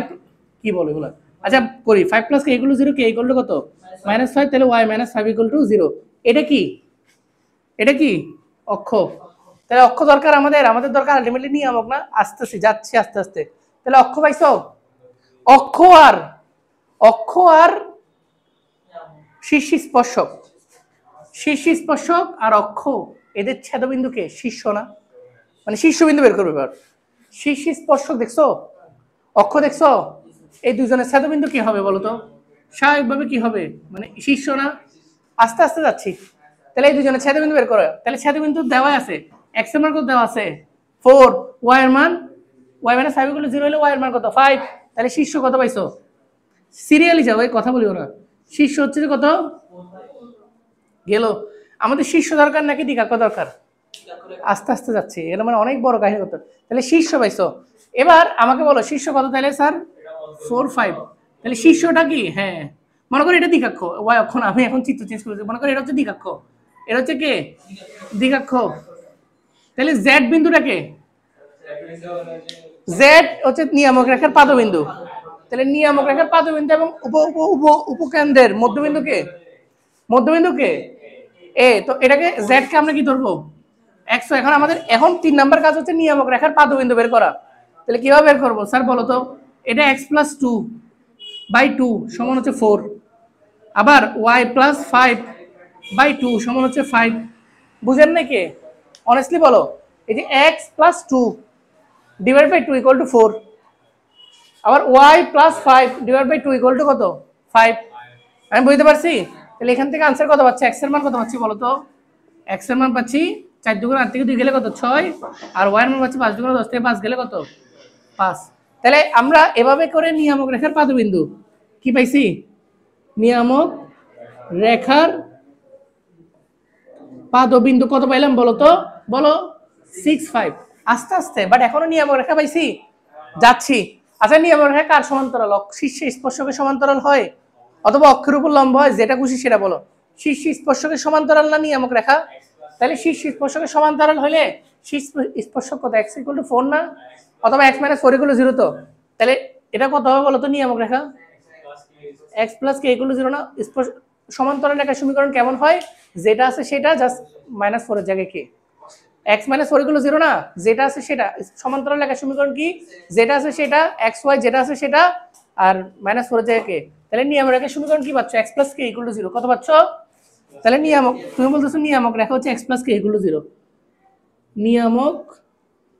কি বলে এগুলো, আচ্ছা করি 5 plus K equal to 0, K equal to কত -5, তাহলে y মাইনাস 5 ইকুয়াল টু 0, এটা কি, এটা কি অক্ষ, তাহলে অক্ষ দরকার আমাদের, আমাদের দরকার আলটিমেটলি নিয়ামক না, আস্তে আস্তে যাচ্ছে আস্তে আস্তে, তাহলে অক্ষ পাইছো, অক্ষ আর, অক্ষ আর শীর্ষ স্পর্শক, শীর্ষ স্পর্শক আর অক্ষ এদের ছেদবিন্দুকে শীর্ষ না, মানে শীর্ষবিন্দু বের করবে এবার, শীর্ষ স্পর্শক দেখছো, অক্ষ দেখছো, এই দুজনের ছেদবিন্দু কি হবে বলো তো, স্বাভাবিকভাবে কি হবে, মানে শীর্ষ না, আস্তে আস্তে যাচ্ছি, তাহলে এই দুজনের ছেদবিন্দু বের করো, তাহলে ছেদবিন্দু দেওয়া আছে, x এর মান কত দেওয়া আছে 4, y এর মান y মানে 5 ইকুয়াল টু 0 হলে y এর মান কত 5, তাহলে শীর্ষ কত পাইছো, সিরিয়ালি যাও, এই কথা বলিও না, শীর্ষ হচ্ছে যে কত গেল, আমাদের শীর্ষ দরকার নাকি দ্বিকাক্ষ দরকার, আস্তে আস্তে যাচ্ছে, এর মানে অনেক বড় কাহিনী করতে, তাহলে শীর্ষ পাইছো, এবার আমাকে বলো শীর্ষ কত, তাহলে স্যার 4 5, তাহলে শীর্ষটা কি, হ্যাঁ মনে করো এটা দ্বিকাক্ষ, ওয়াই অক্ষ না, আমি এখন চিত্র চেঞ্জ করেছি, মনে করো এটা হচ্ছে দ্বিকাক্ষ, এটা হচ্ছে কে দ্বিকাক্ষ, তাহলে জেড বিন্দুটা কে, জেড হচ্ছে নিয়ামক রেখার পাদবিন্দু, তাহলে নিয়ামক রেখার পাদবিন্দু এবং উপ উপ উপ উপকেন্দ্রের মধ্যবিন্দু কে, মধ্যবিন্দু কে এ, তো এটাকে জেড কে আমরা কি ধরবো x, এখন আমাদের এখন 3 নাম্বার কাজ হচ্ছে নিয়ামক রেখার পাদবিন্দু বের করা, তাহলে কিভাবে বের করব স্যার বলো তো, এটা x প্লাস 2 বাই 2 সমান হচ্ছে 4, আবার y প্লাস 5 বাই 2 সমান হচ্ছে 5। বুঝেন নাকি? অনেস্টলি বলো, এই যে x plus 2 divide by 2 equal to 4, আবার y plus 5 divide by 2 equal to কত? 5। আমি বুঝতে পারছি? তাহলে এখান থেকে আনসার কত পাচ্ছি? x এর মান কত পাচ্ছি বলো তো? x এর মান পাচ্ছি 4 দুগুণ 8 থেকে 2 গেলে কত? 6। আর y এর মান পাচ্ছি 5 দুগুণ 10 থেকে 5 গেলে কত? 5। তাহলে আমরা এভাবে করে নিয়ামক রেখার পাদবিন্দু কি পাইছি? নিয়ামক রেখার পাদবিন্দু কত পাইলাম বলো তো? বলো 6, 5। আস্তে আস্তে, বাট এখনো নিয়ামক রেখা পাইছি, যাচ্ছি। আচ্ছা, নিয়ামক রেখা কার সমান্তরাল? শীর্ষে স্পর্শকের সমান্তরাল হয় অথবা অক্ষের উপর লম্ব হয়, যেটা খুশি সেটা বলো। শীর্ষ স্পর্শকের সমান্তরাল না নিয়ামক রেখা? তাহলে শীর্ষ স্পর্শকের সমান্তরাল হলে শীর্ষ স্পর্শক কত? x = 4 না? অথবা x - 4 = 0। তো তাহলে এটা কত হবে বলো তো নিয়ামক রেখা? x + k = 0 না? সমান্তরাল রেখার সমীকরণ কেমন হয়? যেটা আছে সেটা জাস্ট -4 এর জায়গায় k। x - 4 = 0 না? যেটা আছে সেটা। সমান্তরাল রেখার সমীকরণ কি? যেটা আছে সেটা, x y যেটা আছে সেটা, আর -4 এর জায়গায় k। তাহলে নিয়ামক রেখার সমীকরণ কি পাচ্ছ? x + k = 0। কত পাচ্ছ? তাহলে নিয়ামক, তুমি বলতেছো নিয়ামক রেখা হচ্ছে x + k = 0। নিয়ামক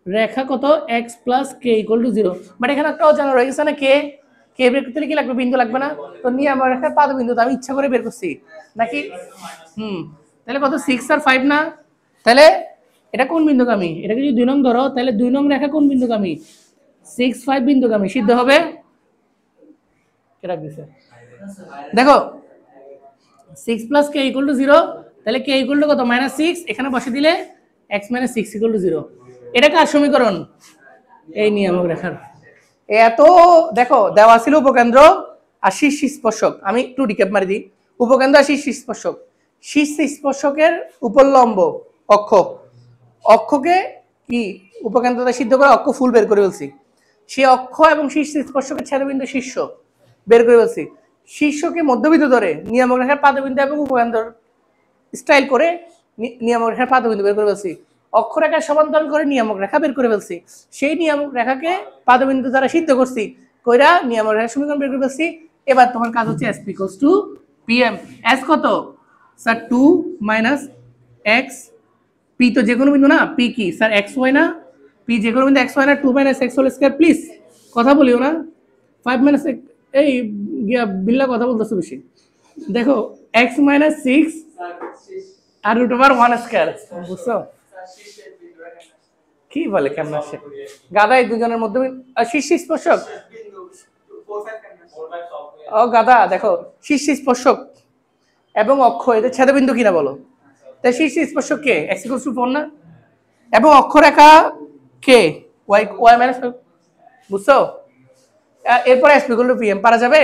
রেখা কত? x + k = 0। বাট এখানে একটা অজানা রয়ে গেছে না, k। k বের করতে কি লাগবে? বিন্দু লাগবে না? তো নিয়ামক রেখার পাদবিন্দু তো আমি ইচ্ছা করে বের করছি নাকি? তাহলে কত? 6 আর 5 না? তাহলে এটা কোন বিন্দুগামী? এটাকে যদি 2 নং ধরো, তাহলে 2 নং রেখা কোন বিন্দুগামী? 6, 5 বিন্দুগামী। সিদ্ধ হবে? কেটা দিছে? দেখো 6 + k = 0। তাহলে k = কত? -6। এখানে বসে দিলে x - 6 = 0। এটা কার সমীকরণ? এই নিয়ামক রেখার। এত দেখো দেওয়া ছিল উপকেন্দ্র আর শীর্ষ স্পর্শক। আমি একটু রিক্যাপ মারি দিই। উপকেন্দ্র আর শীর্ষ স্পর্শক। শীর্ষ স্পর্শকের উপর লম্ব অক্ষ, অক্ষকে কি উপকেন্দ্রটা সিদ্ধ করে অক্ষ ফুল বের করে ফেলছি। সেই অক্ষ এবং শীর্ষ স্পর্শকের ছেদবিন্দু শীর্ষ বের করে ফেলছি। শীর্ষকে মধ্যবিন্দু ধরে নিয়ামক রেখার পাদবিন্দু এবং উপকেন্দ্র স্টাইল করে নিয়ামক রেখার পাদবিন্দু বের করে ফেলছি। অক্ষরেখার সমান্তরাল করে নিয়ামক রেখা বের করে ফেলছি। সেই নিয়ামক রেখাকে পাদবিন্দু দ্বারা সিদ্ধ করছি, কইরা নিয়ামক রেখার সমীকরণ বের করে ফেলছি। এবার তোমার কাজ হচ্ছে s = pm। s কত স্যার? 2 - x। p তো যে কোনো বিন্দু না? p কি স্যার? x y না? p যে কোনো বিন্দু x y না? 2 - x হোল স্কয়ার। প্লিজ কথা বলিও না। 5 - x এই গিয়া বিল্লা কথা বলতেছো বেশি। দেখো x - 6 আর √1 স্কয়ার। বুঝছো কি বলে? কেমন আসে গাদা? এই দুজনের মধ্যে শীর্ষ স্পর্শক। ও গাদা, দেখো শীর্ষ স্পর্শক এবং অক্ষ এদের ছেদবিন্দু কিনা বলো। তাই শীর্ষ স্পর্শক কে? x = 4 না? এবং অক্ষরেখা কে? y - 5। বুঝছো? এরপর s = pm। পারা যাবে?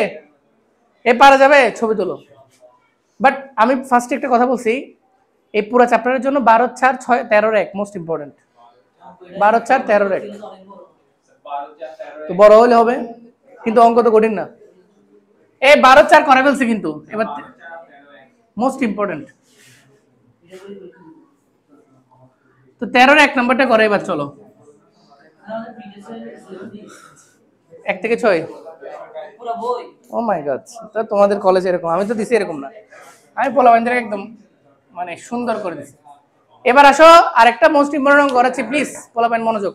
পারা যাবে? ছবি তোলো। বাট আমি ফার্স্টে একটা কথা বলছি, এই পুরো চ্যাপ্টারের জন্য 12 4 6 13 1 মোস্ট ইম্পর্টেন্ট। 12 4 13 1 তো বড় হলে হবে, কিন্তু অঙ্ক তো কঠিন না। 12 4 করে ফেলছে কিন্তু এবার মোস্ট ইম্পর্টেন্ট। তো 13 1 নাম্বারটা করে এবার চলো। 1 থেকে 6 ও মাই গড। তো তোমাদের কলেজ এরকম, আমি তো দিছি এরকম না। আমি পোলাবাইনদের একদম মানে সুন্দর করে দিছি। এবার আসো আরেকটা মোস্ট ইম্পর্টেন্ট অঙ্ক করাচ্ছি, প্লিজ পোলাবাইন মনোযোগ।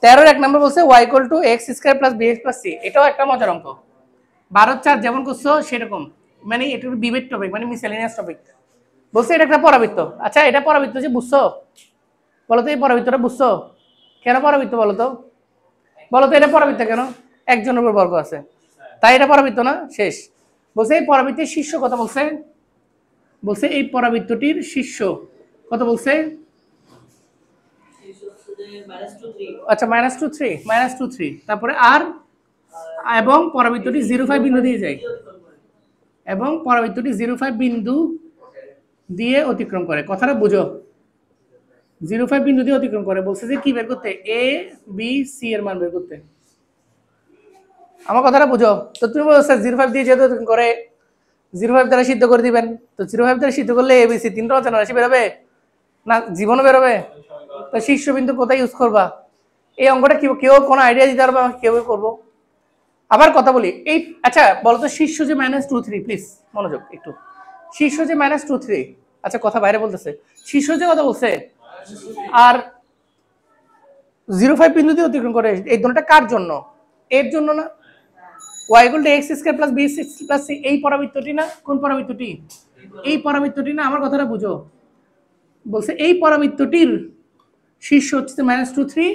13 1 নম্বর বলছে y = x² + bx + c। এটাও একটা মজার অঙ্ক। 12 4 যেমন করছো সেরকম, মানে এটা বিবেক টপিক, মানে মিসেলেনিয়াস টপিক। বলছে এটা একটা পরাবৃত্ত। আচ্ছা, এটা পরাবৃত্ত যে বুঝছো? বলো তো এই পরাবৃত্তটা বুঝছো? কেন পরাবৃত্ত বলো তো? বলো তো এটা পরাবৃত্ত কেন? একজনের উপর বর্গ আছে, তাই এটা পরাবৃত্ত না? শেষ। বলছে এই পরাবৃত্তের শীর্ষ কত বলছে? বলছে এই পরাবৃত্তটির শীর্ষ কত বলছে? আচ্ছা -2 3 তারপরে আর, এবং পরাবৃত্তটি 05 বিন্দু দিয়ে যায়, এবং পরাবৃত্তটি 05 বিন্দু দিয়ে অতিক্রম করে। কথাটা বুঝো, 05 বিন্দু দিয়ে অতিক্রম করে। বলছে যে কি বের করতে? a b c এর মান বের করতে। আমার কথাটা বুঝো। তো তুমি বলছো 05 দিয়ে যেহেতু অতিক্রম করে 05 দ্বারা সিদ্ধ করে দিবেন। তো 05 দ্বারা সিদ্ধ করলে a b c তিনটা অজানা রাশি বেরোবে না? জীবনও বেরোবে। তো শীর্ষবিন্দু কোথায় ইউজ করবা? এই অঙ্কটা কেউ কোনো আইডিয়া দিতে পারবে আমাকে? কেউ করবো? আবার কথা বলি এই, আচ্ছা বলো তো শীর্ষ যে -2 3, প্লিজ মনোযোগ একটু। শীর্ষ যে -2 3, আচ্ছা কথা বাইরে বলতেছে, শীর্ষ যে কথা বলছে আর 0.5 বিন্দু দিয়ে অতিক্রম করে, এই দুটোটা কার জন্য? এর জন্য না? y = x² + b² + c, এই পরাবৃত্তটি না? কোন পরাবৃত্তটি? এই পরাবৃত্তটি না? আমার কথাটা বুঝো। বলছে এই পরাবৃত্তটির শীর্ষ হচ্ছে -2 3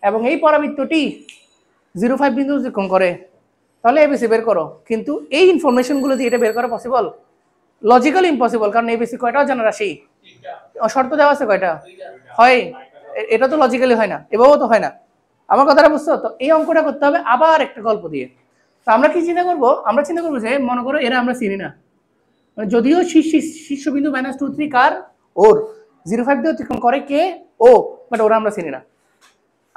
এবং এই পরাবৃত্তটি 0.5 বিন্দু অতিক্রম করে, তাহলে এবিসি বের করো। কিন্তু এই ইনফরমেশনগুলো দিয়ে এটা বের করা পসিবল? লজিক্যালি ইম্পসিবল, কারণ এবিসি কয়টা অজানা রাশি? শর্ত দেওয়া আছে কয়টা? হয়, এটা তো লজিক্যালি হয় না, এভাবেও তো হয় না। আমার কথাটা বুঝছো তো? এই অঙ্কটা করতে হবে আবার একটা গল্প দিয়ে। তো আমরা কি চিন্তা করব? আমরা চিন্তা করবো যে মনে করো এরা আমরা চিনি না, মানে যদিও শীর্ষবিন্দু -2 3 কার? ওর। 0.5 দিয়ে অতিক্রম করে কে? ও, বাট ওরা আমরা চিনি না।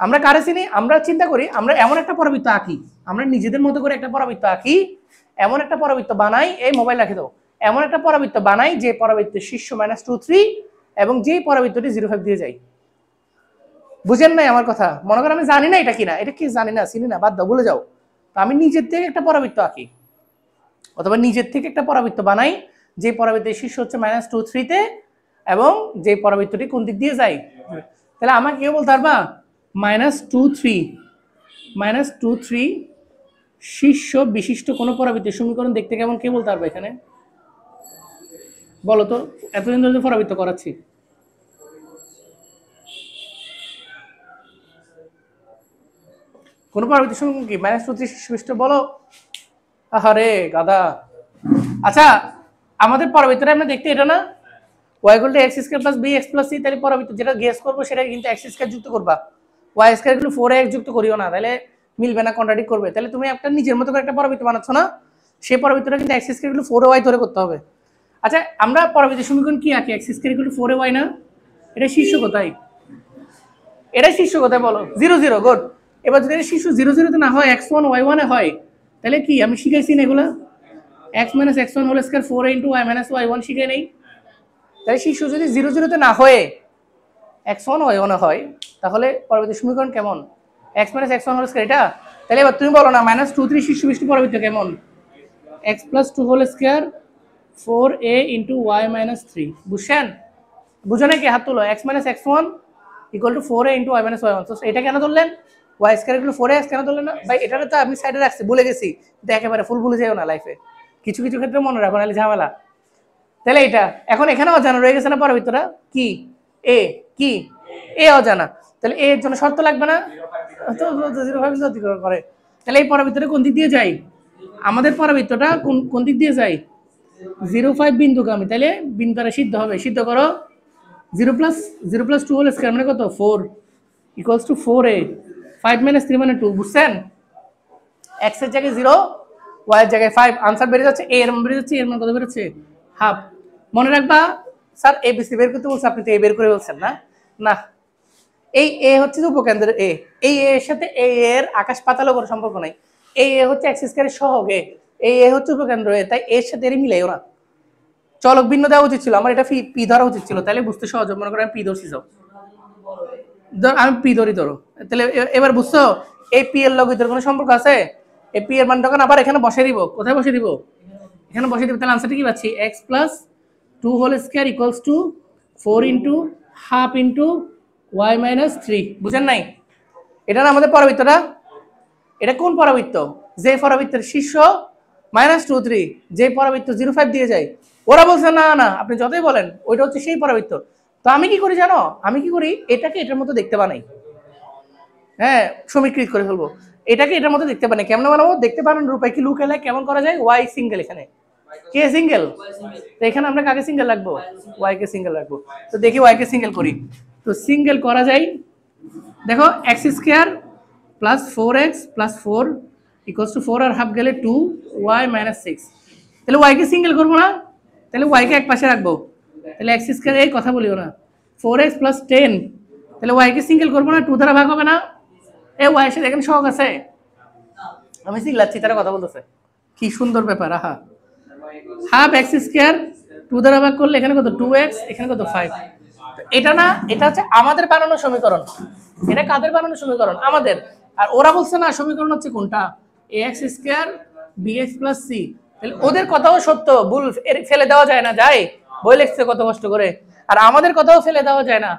আমরা কারে চিনি? আমরা চিন্তা করি আমরা এমন একটা পরাবৃত্ত আঁকি, আমরা নিজেদের মতো করে একটা পরাবৃত্ত আঁকি, এমন একটা পরাবৃত্ত বানাই, এই মোবাইল রাখে দাও, এমন একটা পরাবৃত্ত বানাই যে পরাবৃত্তের শীর্ষ -2 3 এবং যে পরাবৃত্তটি 0.5 দিয়ে যায়। বুঝেন নাই আমার কথা? মনে করেন আমি জানি না এটা কিনা, এটা কি জানি না, চিনি না, বাদ দাও, ভুলে যাও। তো আমি নিজের থেকে একটা পরাবৃত্ত আঁকি, অথবা নিজের থেকে একটা পরাবৃত্ত বানাই যে পরাবৃত্তের শীর্ষ হচ্ছে -2 3 তে এবং যে পরাবৃত্তটি কোন দিক দিয়ে যায়। তাহলে আমাকে কেউ বলতে পারবা -2 3 শীর্ষ বিশিষ্ট কোন পরাবৃত্তের সমীকরণ দেখতে কেমন, কে বলতে পারবে এখানে? বলো তো, এতদিন ধরে পরাবৃত্ত করাচ্ছি। কোন পরাবৃত্তের সমীকরণ কি -2 3 শীর্ষ বিশিষ্ট? বলো। আরে গাদা। আচ্ছা, আমাদের পরাবৃত্তটা আমরা দেখতে এটা না, y = x² + bx + c, তাহলে পরাবৃত্ত যেটা গেস করবো সেটা কিন্তু x² যুক্ত করবা, y² = 4x যুক্ত করিও না, তাহলে মিলবে না, কন্ট্রাডিক্ট করবে। তাহলে তুমি একটা নিজের মতো করে একটা পরাবৃত্ত বানাচ্ছ না, সেই পরাবৃত্তটা কিন্তু x² = 4y ধরে করতে হবে। আচ্ছা, আমরা পরাবৃত্তের সমীকরণ কি আঁকি? x² = 4y না? এটা শীর্ষ কোথায়? এটা শীর্ষ কোথায় বলো? 0 0, গুড। এবার যদি এটা শীর্ষ 0 0 তে না হয়, x1 y1 এ হয়, তাহলে কি আমি শিখাইছি না এগুলা? x - x1 whole square 4 * y - y1 শিখে নেই। তাই শীর্ষ যদি 0 0 তে না হয়ে x1 y1 এ হয়, তাহলে পরবর্তী সমীকরণ কেমন? x - x1 হোল স্কয়ার, এটা। তাহলে এবার তুমি বলো না -2 3 শীর্ষ বিশিষ্ট পরবর্তী কেমন? x + 2 whole square 4a * y - 3, বুঝছেন? বুঝো নাকি? হাত তুলো। x - x1 = 4a * y - y1, তো এটা কেন ধরলেন? y² = 4x কেন ধরলেন না ভাই? এটা তো আমি সাইডে রাখছি, ভুলে গেছি। কিন্তু একেবারে ফুল ভুলে যাও না লাইফে, কিছু কিছু ক্ষেত্রে মনে রাখো, নাহলে ঝামেলা। তাহলে এটা এখন এখানে অজানা রয়ে গেছে না পরাবৃত্তটা কি? এ কি? এ অজানা, তাহলে এর জন্য শর্ত লাগবে না? তো 0.5 অতিক্রম করে, তাহলে এই পরাবৃত্তটা কোন দিক দিয়ে যায়? আমাদের পরাবৃত্তটা কোন কোন দিক দিয়ে যায়? 0.5 বিন্দুগামী, তাহলে বিন্দু দ্বারা সিদ্ধ হবে। সিদ্ধ করো। 0 + 2 হোল স্কয়ার মানে কত? 4 = 4a, 5 - 3 মানে 2, বুঝছেন? x এর জায়গায় 0, y এর জায়গায় 5, আনসার বেরিয়ে যাচ্ছে। a এর মান বেরিয়ে যাচ্ছে, এর মান কত বেরোচ্ছে? হাফ। মনে রাখবা, স্যার এবিসি বের করতে বলছে, আপনি তো এ বের করে বলছেন না। না, এই এ হচ্ছে উপকেন্দ্রের এ, এই এ এর সাথে এই এর আকাশ পাতালও কোনো সম্পর্ক নাই। এই এ হচ্ছে x² এর সহগ এ, এই এ হচ্ছে উপকেন্দ্র এ, তাই এর সাথে এর মিলাইও না। চলক ভিন্ন দেওয়া উচিত ছিল, আমার এটা পি ধরা উচিত ছিল, তাহলে বুঝতে সহজ। মনে করেন আমি পি ধরছি, যাও আমি পি ধরি, ধরো। তাহলে এবার বুঝছো এই পি এর লগে কোনো সম্পর্ক আছে? এই পি এর মান তখন আবার এখানে বসে দিব। কোথায় বসে দিব? এখানে বসে দিব। তাহলে আনসারটা কি পাচ্ছি? x + 2 whole square = 4 * half * y - 3, বুঝেন নাই? এটা না আমাদের পরাবৃত্তটা? এটা কোন পরাবৃত্ত? যে পরাবৃত্তের শীর্ষ -2 3, যে পরাবৃত্ত 0.5 দিয়ে যায়। ওরা বলছে না না, আপনি যতই বলেন ওইটা হচ্ছে সেই পরাবৃত্ত। তো আমি কি করি জানো? আমি কি করি, এটাকে এটার মতো দেখতে বানাই, হ্যাঁ, সমীকৃত করে ফেলবো। এটাকে এটার মতো দেখতে বানাই। কেমন বানাবো? দেখতে পারেন রূপাই কি লুক এলে কেমন করা যায়? y সিঙ্গেল, এখানে কে সিঙ্গেল, তো এখানে আমরা কাকে সিঙ্গেল রাখবো? y কে সিঙ্গেল রাখবো। তো দেখি y কে সিঙ্গেল করি। তো সিঙ্গেল করা যায়, দেখো x² + 4x + 4 = 4 আর হাফ গেলে 2y - 6, তাহলে y কে সিঙ্গেল করবো না? তাহলে y কে এক পাশে রাখবো, তাহলে x², এই কথা বলিও না, 4x + 10, তাহলে y কে সিঙ্গেল করবো না? 2 দ্বারা ভাগ হবে না? এই y এর সাথে এখানে সহগ আছে, আমি সিঙ্গলাচ্ছি, তারা কথা বলতেছে। কি সুন্দর ব্যাপার। আহা, হাফ x² 2 দ্বারা ভাগ করলে এখানে কত? 2x, এখানে কত? 5। এটা না, এটা হচ্ছে আমাদের বানানো সমীকরণ। এটা কাদের বানানো সমীকরণ? আমাদের। আর ওরা বলছে না সমীকরণ হচ্ছে কোনটা? ax² bx + c, ওদের কথাও সত্য, ভুল ফেলে দেওয়া যায় না, যায় বই লিখছে কত কষ্ট করে, আর আমাদের কথাও ফেলে দেওয়া যায় না।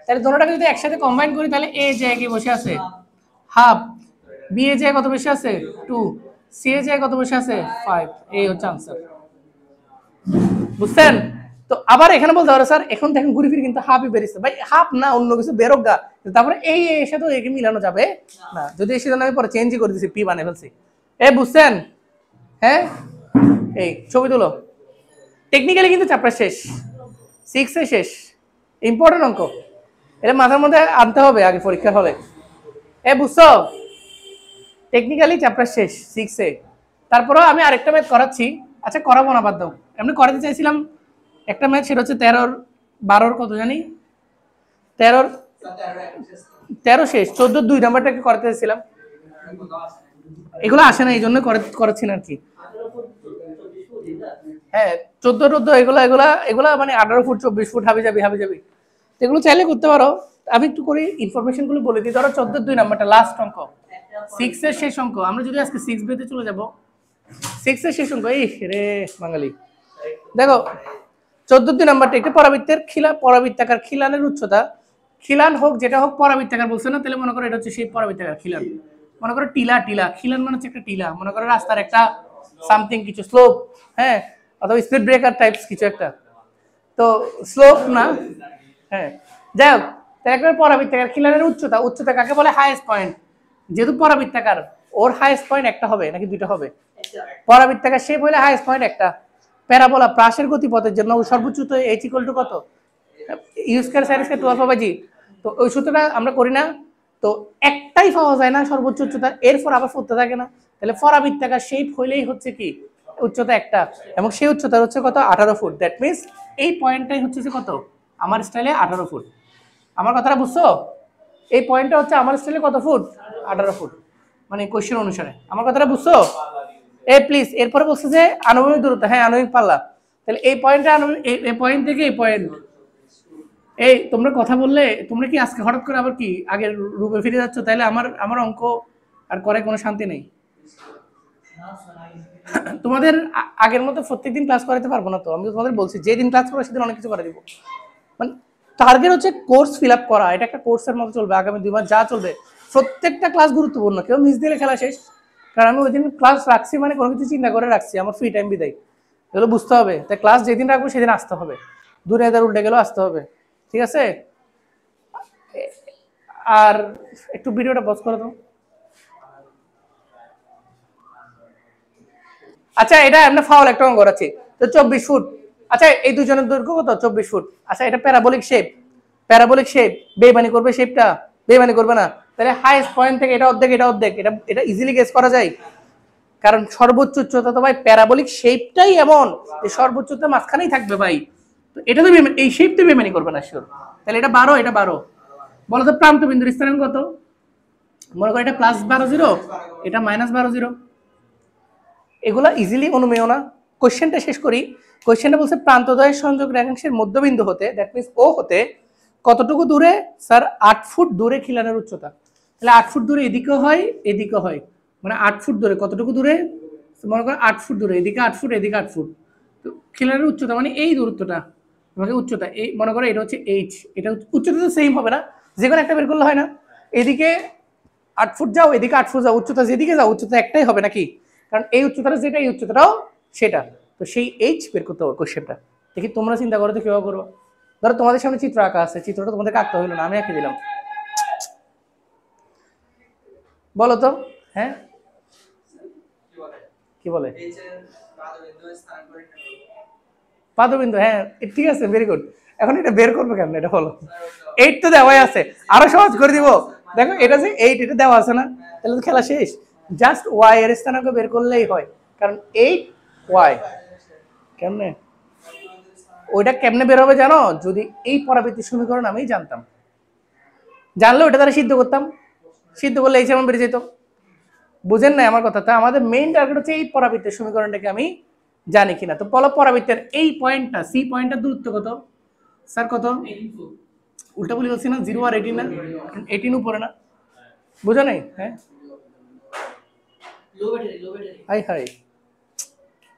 তাহলে দুটোটাকে যদি একসাথে কম্বাইন করি তাহলে এ জায়গায় বসে আছে হাফ, বি এ জায়গায় কত বসে আছে 2, সি এ জায়গায় কত বসে আছে 5। এই হচ্ছে আনসার, বুঝছেন? তো আবার এখানে বলতে পারো স্যার এখন দেখেন ঘুরে ফিরে কিন্তু হাফই বেরিয়েছে, ভাই হাফ না অন্য কিছু বেরোক গা, তারপরে এই এর সাথে একে মিলানো যাবে না, যদি এর সাথে আমি পরে চেঞ্জই করে দিছি, পি বানিয়ে ফেলছি। বুঝছেন? হ্যাঁ, এই ছবি তুলো। টেকনিক্যালি কিন্তু চ্যাপ্টার শেষ, 6 এ শেষ, ইম্পর্টেন্ট অঙ্ক, এটা মাথার মধ্যে আনতে হবে আগে পরীক্ষার হলে। বুঝছো? টেকনিক্যালি চ্যাপ্টার শেষ 6 এ। তারপরেও আমি আরেকটা ম্যাথ করাচ্ছি, আচ্ছা করাবো না বাদ দাও, এমনি করাতে চাইছিলাম একটা ম্যাথ, সেটা হচ্ছে 13 12 কত জানি 13 শেষ, 14 2 নাম্বারটাকে করাতে চাইছিলাম, এগুলো আসে না এই জন্য করাচ্ছি না আর কি। হ্যাঁ 14 14 এগুলা এগুলা এগুলা মানে 18 ফুট 24 ফুট হাবি যাবি এগুলো চাইলে করতে পারো। আমি একটু করে ইনফরমেশন গুলো বলে দিই। ধরো 14 2 নাম্বারটা লাস্ট অঙ্ক, 6 এর শেষ অঙ্ক, আমরা যদি আজকে 6 বেতে চলে যাব, 6 এর শেষ অঙ্ক, এই রে বাঙালি দেখো 14 2 নাম্বারটা একটা পরাবৃত্তাকার খিলানের উচ্চতা, খিলান হোক যেটা হোক পরাবৃত্তাকার বলছে না, তাহলে মনে করো এটা হচ্ছে সেই পরাবৃত্তাকার খিলান, মনে করো টিলা খিলান মানে হচ্ছে একটা টিলা, মনে করো রাস্তার একটা সামথিং কিছু স্লোপ, হ্যাঁ অথবা স্পিড ব্রেকার টাইপস কিছু একটা, তো স্লোপ না, হ্যাঁ যাই হোক, তার একবার পরাবৃত্তাকার খিলানের উচ্চতা কাকে বলে? Highest point. যেহেতু পরাবৃত্তাকার ওর হাইয়েস্ট পয়েন্ট একটা হবে নাকি দুইটা হবে? পরাবৃত্তাকার শেপ হলে হাইয়েস্ট পয়েন্ট একটা। প্যারাবোলা প্রাসের গতিপথের জন্য সর্বোচ্চ উচ্চতা h = কত? ইউ স্কয়ার sin স্কয়ার 12 জি। তো ওই সূত্রটা আমরা করি না, তো একটাই পাওয়া যায় না সর্বোচ্চ উচ্চতা, এরপর আবার ফুটতে থাকে না, তাহলে পরাবৃত্তাকার শেপ হইলেই হচ্ছে কি উচ্চতা একটা, এবং সেই উচ্চতা হচ্ছে কত? 18 ফুট। দ্যাট মিন্স এই পয়েন্টটাই হচ্ছে যে কত? আমার স্টাইলে 18 ফুট। আমার কথাটা বুঝছো? এই পয়েন্টটা হচ্ছে আমার স্টাইলে কত ফুট? 18 ফুট, মানে কোশ্চেন অনুসারে। আমার কথাটা বুঝছো? প্লিজ এরপরে বলছে যে আনুভূমিক দূরত্ব, হ্যাঁ আনুভূমিক পাল্লা, তাহলে এই পয়েন্টটা এই পয়েন্ট থেকে এই পয়েন্ট, তোমরা কথা বললে তোমরা কি আজকে হঠাৎ করে আবার কি আগের রূপে ফিরে যাচ্ছ? তাহলে আমার অঙ্ক আর করে কোনো শান্তি নেই। তোমাদের আগের মতো প্রত্যেকদিন ক্লাস করাতে পারবো না, তো আমি তোমাদের বলছি যেদিন ক্লাস করো সেদিন অনেক কিছু করে দিব। মানে টার্গেট হচ্ছে কোর্স ফিল আপ করা, এটা একটা কোর্সের মতো চলবে, আগামী 2 মাস যা চলবে প্রত্যেকটা ক্লাস গুরুত্বপূর্ণ, কেউ মিস দিলে খেলা শেষ। কারণ আমি ওই দিন ক্লাস রাখছি মানে কোনো কিছু চিন্তা করে রাখছি, আমার ফ্রি টাইম বিদায়, এগুলো বুঝতে হবে। তাই ক্লাস যেদিন রাখবো সেদিন আসতে হবে, দুনিয়াদার উল্টে গেলেও আসতে হবে, ঠিক আছে? আর একটু ভিডিওটা পজ করে দাও। আচ্ছা এটা এমনি ফাউল একটা অঙ্ক করাচ্ছি, তো 24 ফুট। আচ্ছা এই দুজনের দৈর্ঘ্য কত? 24 ফুট। আচ্ছা এটা প্যারাবোলিক শেপ, বেইমানি করবে শেপটা? বেইমানি করবে না। তাহলে হাইয়েস্ট পয়েন্ট থেকে এটা অর্ধেক এটা ইজিলি গেস করা যায়, কারণ সর্বোচ্চ উচ্চতা তো ভাই প্যারাবোলিক শেপটাই এমন যে সর্বোচ্চ উচ্চতা মাঝখানেই থাকবে ভাই, তো এটা তো এই শেপটা বেইমানি করবে না শিওর। তাহলে এটা 12, এটা 12। বলো তো প্রান্ত বিন্দুর স্থানাঙ্ক কত? মনে করো এটা +12 এটা -12। এগুলা ইজিলি অনুমেয় না। কোশ্চেনটা শেষ করি। কোশ্চেনটা বলছে প্রান্তদ্বয়ের সংযোগ রেখাংশের মধ্যবিন্দু হতে, দ্যাট মিন্স ও হতে কতটুকু দূরে? স্যার 8 ফুট দূরে খিলানের উচ্চতা। তাহলে 8 ফুট দূরে এদিকে হয় এদিকে হয়, মানে 8 ফুট দূরে কতটুকু দূরে? মনে করো 8 ফুট দূরে, এদিকে 8 ফুট এদিকে 8 ফুট, তো খিলানের উচ্চতা মানে এই দূরত্বটা, তোমাকে উচ্চতা এই মনে করো এটা হচ্ছে এইচ, এটা উচ্চতা তো সেম হবে না, যে কোনো একটা বের করলে হয় না? এদিকে 8 ফুট যাও এদিকে 8 ফুট যাও, উচ্চতা যেদিকে যাও উচ্চতা একটাই হবে নাকি? কারণ এই উচ্চতাটা যেটা এই উচ্চতাটাও সেটা, তো সেই এইচ বের করতে হবে কোশ্চেনটা। দেখি তোমরা চিন্তা করো তো কিভাবে করবো। ধরো তোমাদের সামনে চিত্র আঁকা আছে, চিত্রটা তোমাদেরকে আঁকতে হইলো না, আমি আঁকে দিলাম, বলো তো। হ্যাঁ কি বলে? পাদবিন্দু, হ্যাঁ ঠিক আছে, ভেরি গুড। এখন এটা বের করবে কেন এটা বলো? 8 তো দেওয়াই আছে, আরো সহজ করে দিব। দেখো এটা যে 8 এটা দেওয়া আছে না, তাহলে তো খেলা শেষ। জাস্ট ওয়াই এর স্থানাঙ্ক বের করলেই হয়, কারণ 8 ওয়াই। কেমনে ওইটা কেমনে বের হবে জানো? যদি এই পরাবৃত্তির সমীকরণ আমি জানতাম, জানলে ওটা তারা সিদ্ধ করতাম, সিদ্ধ করলে এই যেমন বেড়ে যেত। বুঝেন না আমার কথা? তা আমাদের মেইন টার্গেট হচ্ছে এই পরাবৃত্তির সমীকরণটাকে আমি জানি কিনা। তো বলো পরাবৃত্তের এই পয়েন্টটা সি পয়েন্টটার দূরত্ব কত? স্যার কত? উল্টা বলে বলছি না, 0 আর 18 না, 18 উপরে না, বুঝো নাই? হ্যাঁ হাই হাই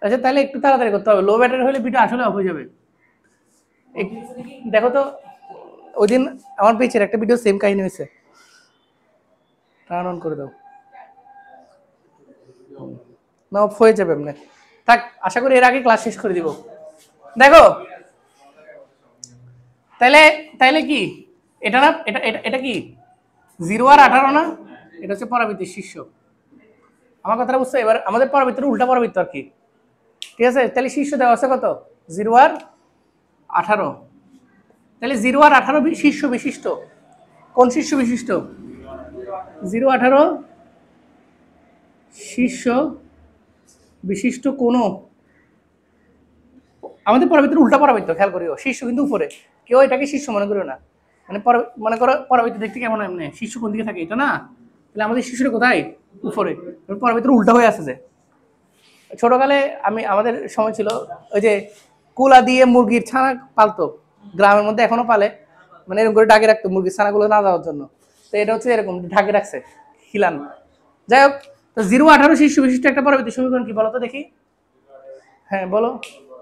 আচ্ছা তাহলে একটু তাড়াতাড়ি করতে হবে, লো ব্যাটারি হলে ভিডিও আসলে অফ হয়ে যাবে। দেখো তো ওই দিন আমার পেজের একটা ভিডিও সেম কাহিনী হয়েছে, টার্ন অন করে দাও না, অফ হয়ে যাবে এমনি থাক। আশা করি এর আগে ক্লাস শেষ করে দিব। দেখো তাহলে তাহলে কি এটা না, এটা এটা এটা কি 0 আর 18 না, এটা হচ্ছে পরাবৃত্তির শীর্ষ। আমার কথাটা বুঝছো? এবার আমাদের পরাবৃত্তির উল্টা পরাবৃত্ত আর কি, ঠিক আছে? তাহলে শীর্ষ দেওয়া আছে কত, 0 আর 18। তাহলে 0 আর 18 শীর্ষ বিশিষ্ট, কোন শীর্ষ বিশিষ্ট? 0 18 শীর্ষ বিশিষ্ট কোন আমাদের পরাবৃত্তির উল্টা পরাবৃত্ত, খেয়াল করিও, শীর্ষ কিন্তু উপরে, কেউ এটাকে শীর্ষ মনে করিও না। মানে মনে করো পরাবৃত্ত দেখতে কেমন এমনি, শীর্ষ কোন দিকে থাকে, এটা না? তাহলে আমাদের শীর্ষটা কোথায়, উপরে। পরাবৃত্তির উল্টা হয়ে আছে যে, ছোটকালে আমাদের সময় ছিল ওই যে কুলা দিয়ে মুরগির ছানা পালতো, গ্রামের মধ্যে এখনো পালে, মানে এরকম করে ঢাকে রাখতো মুরগির ছানাগুলো না যাওয়ার জন্য। তো এটা হচ্ছে এরকম ঢাকে রাখছে খিলান। যাই হোক, তো 0 18 শীর্ষ বিশিষ্ট একটা পরাবৃত্তির সমীকরণ কি বলো তো দেখি? হ্যাঁ বলো।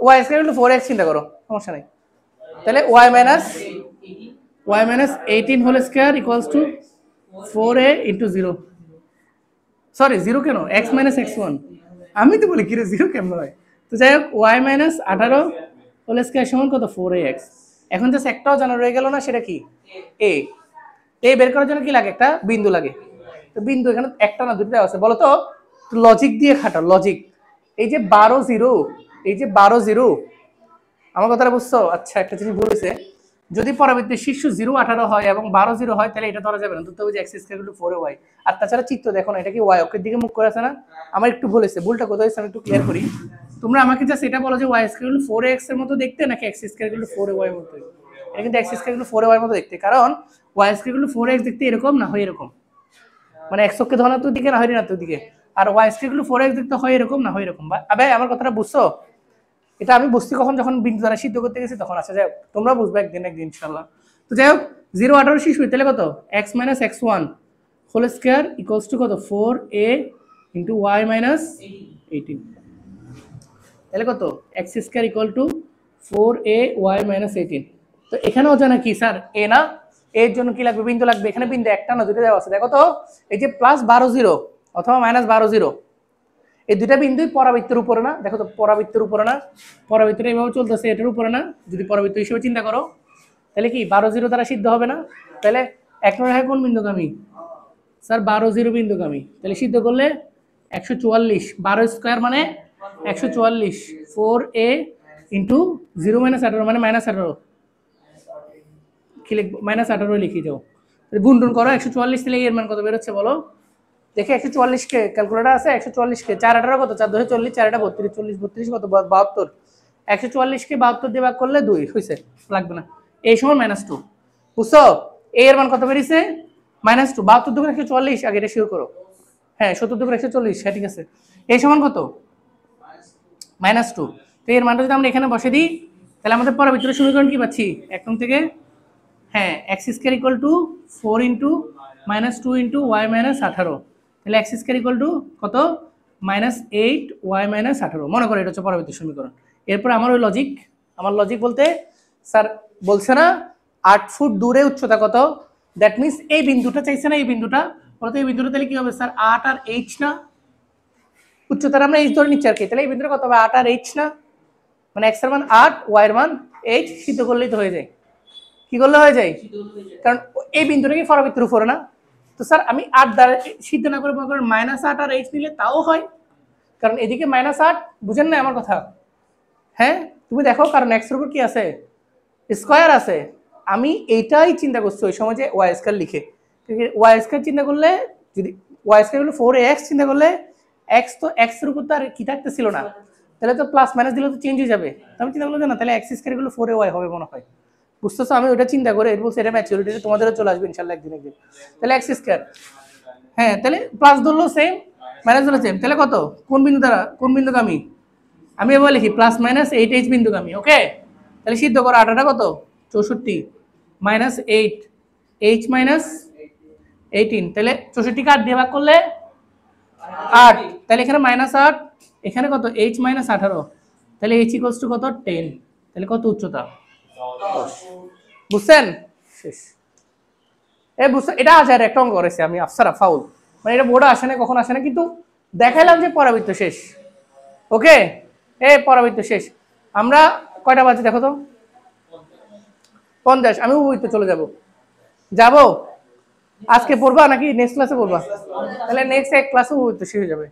ওয়াই স্কয়ার ইন্টু 4x চিন্তা করো, সমস্যা নেই। তাহলে y minus 18 whole square equals to 4a into 0, sorry 0 কেন, x মাইনাস x1, আমি তো বলি কিরে 0 কেমন হয়। তো যাই হোক, y মাইনাস 18 হোল স্কয়ার সমান কত, 4ax। এখন জাস্ট একটাও জানা রয়ে গেল না, সেটা কি, a। a বের করার জন্য কি লাগে, একটা বিন্দু লাগে। তো বিন্দু এখানে একটা না দুটো আছে, বলো তো লজিক দিয়ে খাটো, লজিক। এই যে 12 0, এই যে 12 0, আমার কথাটা বুঝছো? আচ্ছা একটা জিনিস বলেছে, যদি পরাবৃত্তির শীর্ষ 0 18 হয় এবং 12 0 হয়, তাহলে এটা ধরা যাবে না, ধরতে হবে যে x স্কয়ার ইনটু 4y। আর তাছাড়া চিত্র দেখো না, এটা কি y অক্ষের দিকে মুখ করে আছে না? আমার একটু বলেছে, ভুলটা কোথায় হয়েছে আমি একটু ক্লিয়ার করি। তোমরা আমাকে জাস্ট এটা বলো যে y স্কয়ার ইনটু 4x এর মতো দেখতে নাকি x স্কয়ার ইনটু 4y এর মতো? এটা কিন্তু x স্কয়ার ইনটু 4y এর মতো দেখতে, কারণ y স্কয়ার ইনটু 4x দেখতে এরকম না হয় এরকম, মানে x অক্ষে ধনাত্মক দিকে না হয় ঋণাত্মক দিকে, আর y স্কয়ার ইনটু 4x দেখতে হয় এরকম না হয় এরকম। আবে আমার কথাটা বুঝছো? এটা আমি বুঝছি কখন, যখন বিন্দু দ্বারা সিদ্ধ করতে গেছি তখন। আচ্ছা যাই হোক, তোমরা বুঝবে একদিন ইনশাআল্লাহ। তো যাই হোক, 0 18 শীর্ষ তাহলে কত, x minus x1 whole square equals to কত, 4a ইন্টু y মাইনাস 18। তাহলে কত, x square equal to 4a y minus 18। তো এখানেও জানা কি স্যার, a না, এর জন্য কি লাগবে, বিন্দু লাগবে। এখানে বিন্দু একটা না দুটো দেওয়া আছে, দেখো তো, এই যে প্লাস 12 0 অথবা মাইনাস 12 0, এই দুইটা বিন্দুই পরাবৃত্তের উপরে না, দেখো তো পরাবৃত্তের উপরে না, পরাবৃত্তটা এইভাবে চলতেছে, এটার উপরে না, যদি পরাবৃত্ত হিসেবে চিন্তা করো, তাহলে কি 12 0 দ্বারা সিদ্ধ হবে না? তাহলে এক নম্বর কোন বিন্দুগামী স্যার, 12 0 বিন্দুগামী। তাহলে সিদ্ধ করলে 144, 12 স্কয়ার মানে 144, 4a ইন্টু 0 মাইনাস 18 মানে মাইনাস 18, কি লিখবো, মাইনাস 18 লিখে যাও। গুণটুন করো 144, তাহলে এর মান কত বেরোচ্ছে বলো দেখে? 144 কে ক্যালকুলেটর আছে, 144 কে 4 18 কত, 4 2 40, 4 8 32, 40 32 কত, 72। 144 কে 72 দিয়ে ভাগ করলে 2 হইছে, লাগবে না। এই সমান -2, বুঝছো? এর মান কত বেরিয়েছে, -2। 72 দুগুণ 144, আগে এটা শিওর করো। হ্যাঁ 70 দুগুণ 140, হ্যাঁ ঠিক আছে। এই সমান কত, -2। তো এর মানটা যদি আমরা এখানে বসে দিই, তাহলে আমাদের পরবর্তী সমীকরণ কি পাচ্ছি, একদম থেকে, হ্যাঁ x square equal to 4 into -2 into y minus 18। তাহলে x স্কয়ার ইকুয়াল টু কত, -8 y মাইনাস 18। মনে করো এটা হচ্ছে পরবর্তী সমীকরণ। এরপর আমার ওই লজিক, আমার লজিক বলতে স্যার বলছে না 8 ফুট দূরে উচ্চতা কত, দ্যাট মিন্স এই বিন্দুটা চাইছে না, এই বিন্দুটা বলতে, এই বিন্দুটা তাহলে কি হবে স্যার, 8 আর h না, উচ্চতার আমরা h ধরে নিচ্ছি আর কি, তাহলে এই বিন্দুটা কত হবে, 8 আর h না, মানে x এর মান 8 y এর মান h, সিদ্ধ করলেই তো হয়ে যায়। কি করলে হয়ে যায়, কারণ এই বিন্দুটা কি পরাবৃত্তের উপরে না। তো স্যার আমি 8 দ্বারা সিদ্ধ না করে মনে করেন -8 আর h নিলে তাও হয়, কারণ এদিকে -8, বুঝেন না আমার কথা? হ্যাঁ তুমি দেখো, কারণ x এর উপর কি আছে, স্কয়ার আছে। আমি এইটাই চিন্তা করছি ওই সময় যে y স্কয়ার লিখে, y স্কয়ার চিন্তা করলে, যদি y স্কয়ার হলো 4ax চিন্তা করলে, x তো x এর উপর তো আর কি থাকতেছিল না, তাহলে তো প্লাস মাইনাস দিলে তো চেঞ্জ হয়ে যাবে। আমি চিন্তা করলাম না, তাহলে x স্কয়ার গুলো 4ay হবে মনে হয়, বুঝতেছো? আমি ওইটা চিন্তা করে এর বলছি, এটা ম্যাচুরিটিতে তোমাদেরও চলে আসবে ইনশাআল্লাহ একদিন। তাহলে x স্কয়ার, হ্যাঁ তাহলে প্লাস ধরলো সেম, মাইনাস ধরলো সেম, তাহলে কত, কোন বিন্দু দ্বারা, কোন বিন্দুগামী, আমি এবার লিখি প্লাস মাইনাস 8h বিন্দুগামী। ওকে, তাহলে সিদ্ধ করো, 8 কত 64, -8 h মাইনাস 18, তাহলে 64 কে 8 দিয়ে ভাগ করলে 8, তাহলে এখানে -8 এখানে কত h মাইনাস 18, তাহলে h ইকুয়ালস টু কত 10, তাহলে কত উচ্চতা? বুঝছেন? শেষ। বুঝছেন? এটা আছে আর একটা অঙ্ক করেছি আমি, আফসারা ফাউল, মানে এটা বোর্ডে আসে না, কখন আসে না, কিন্তু দেখাইলাম যে পরাবৃত্ত শেষ। ওকে, পরাবৃত্ত শেষ। আমরা কয়টা বাজে দেখো তো? 50। আমি উপবৃত্ত চলে যাব আজকে পড়বা নাকি নেক্সট ক্লাসে পড়বা? তাহলে নেক্সট এক ক্লাসে উপবৃত্ত শেষ হয়ে যাবে।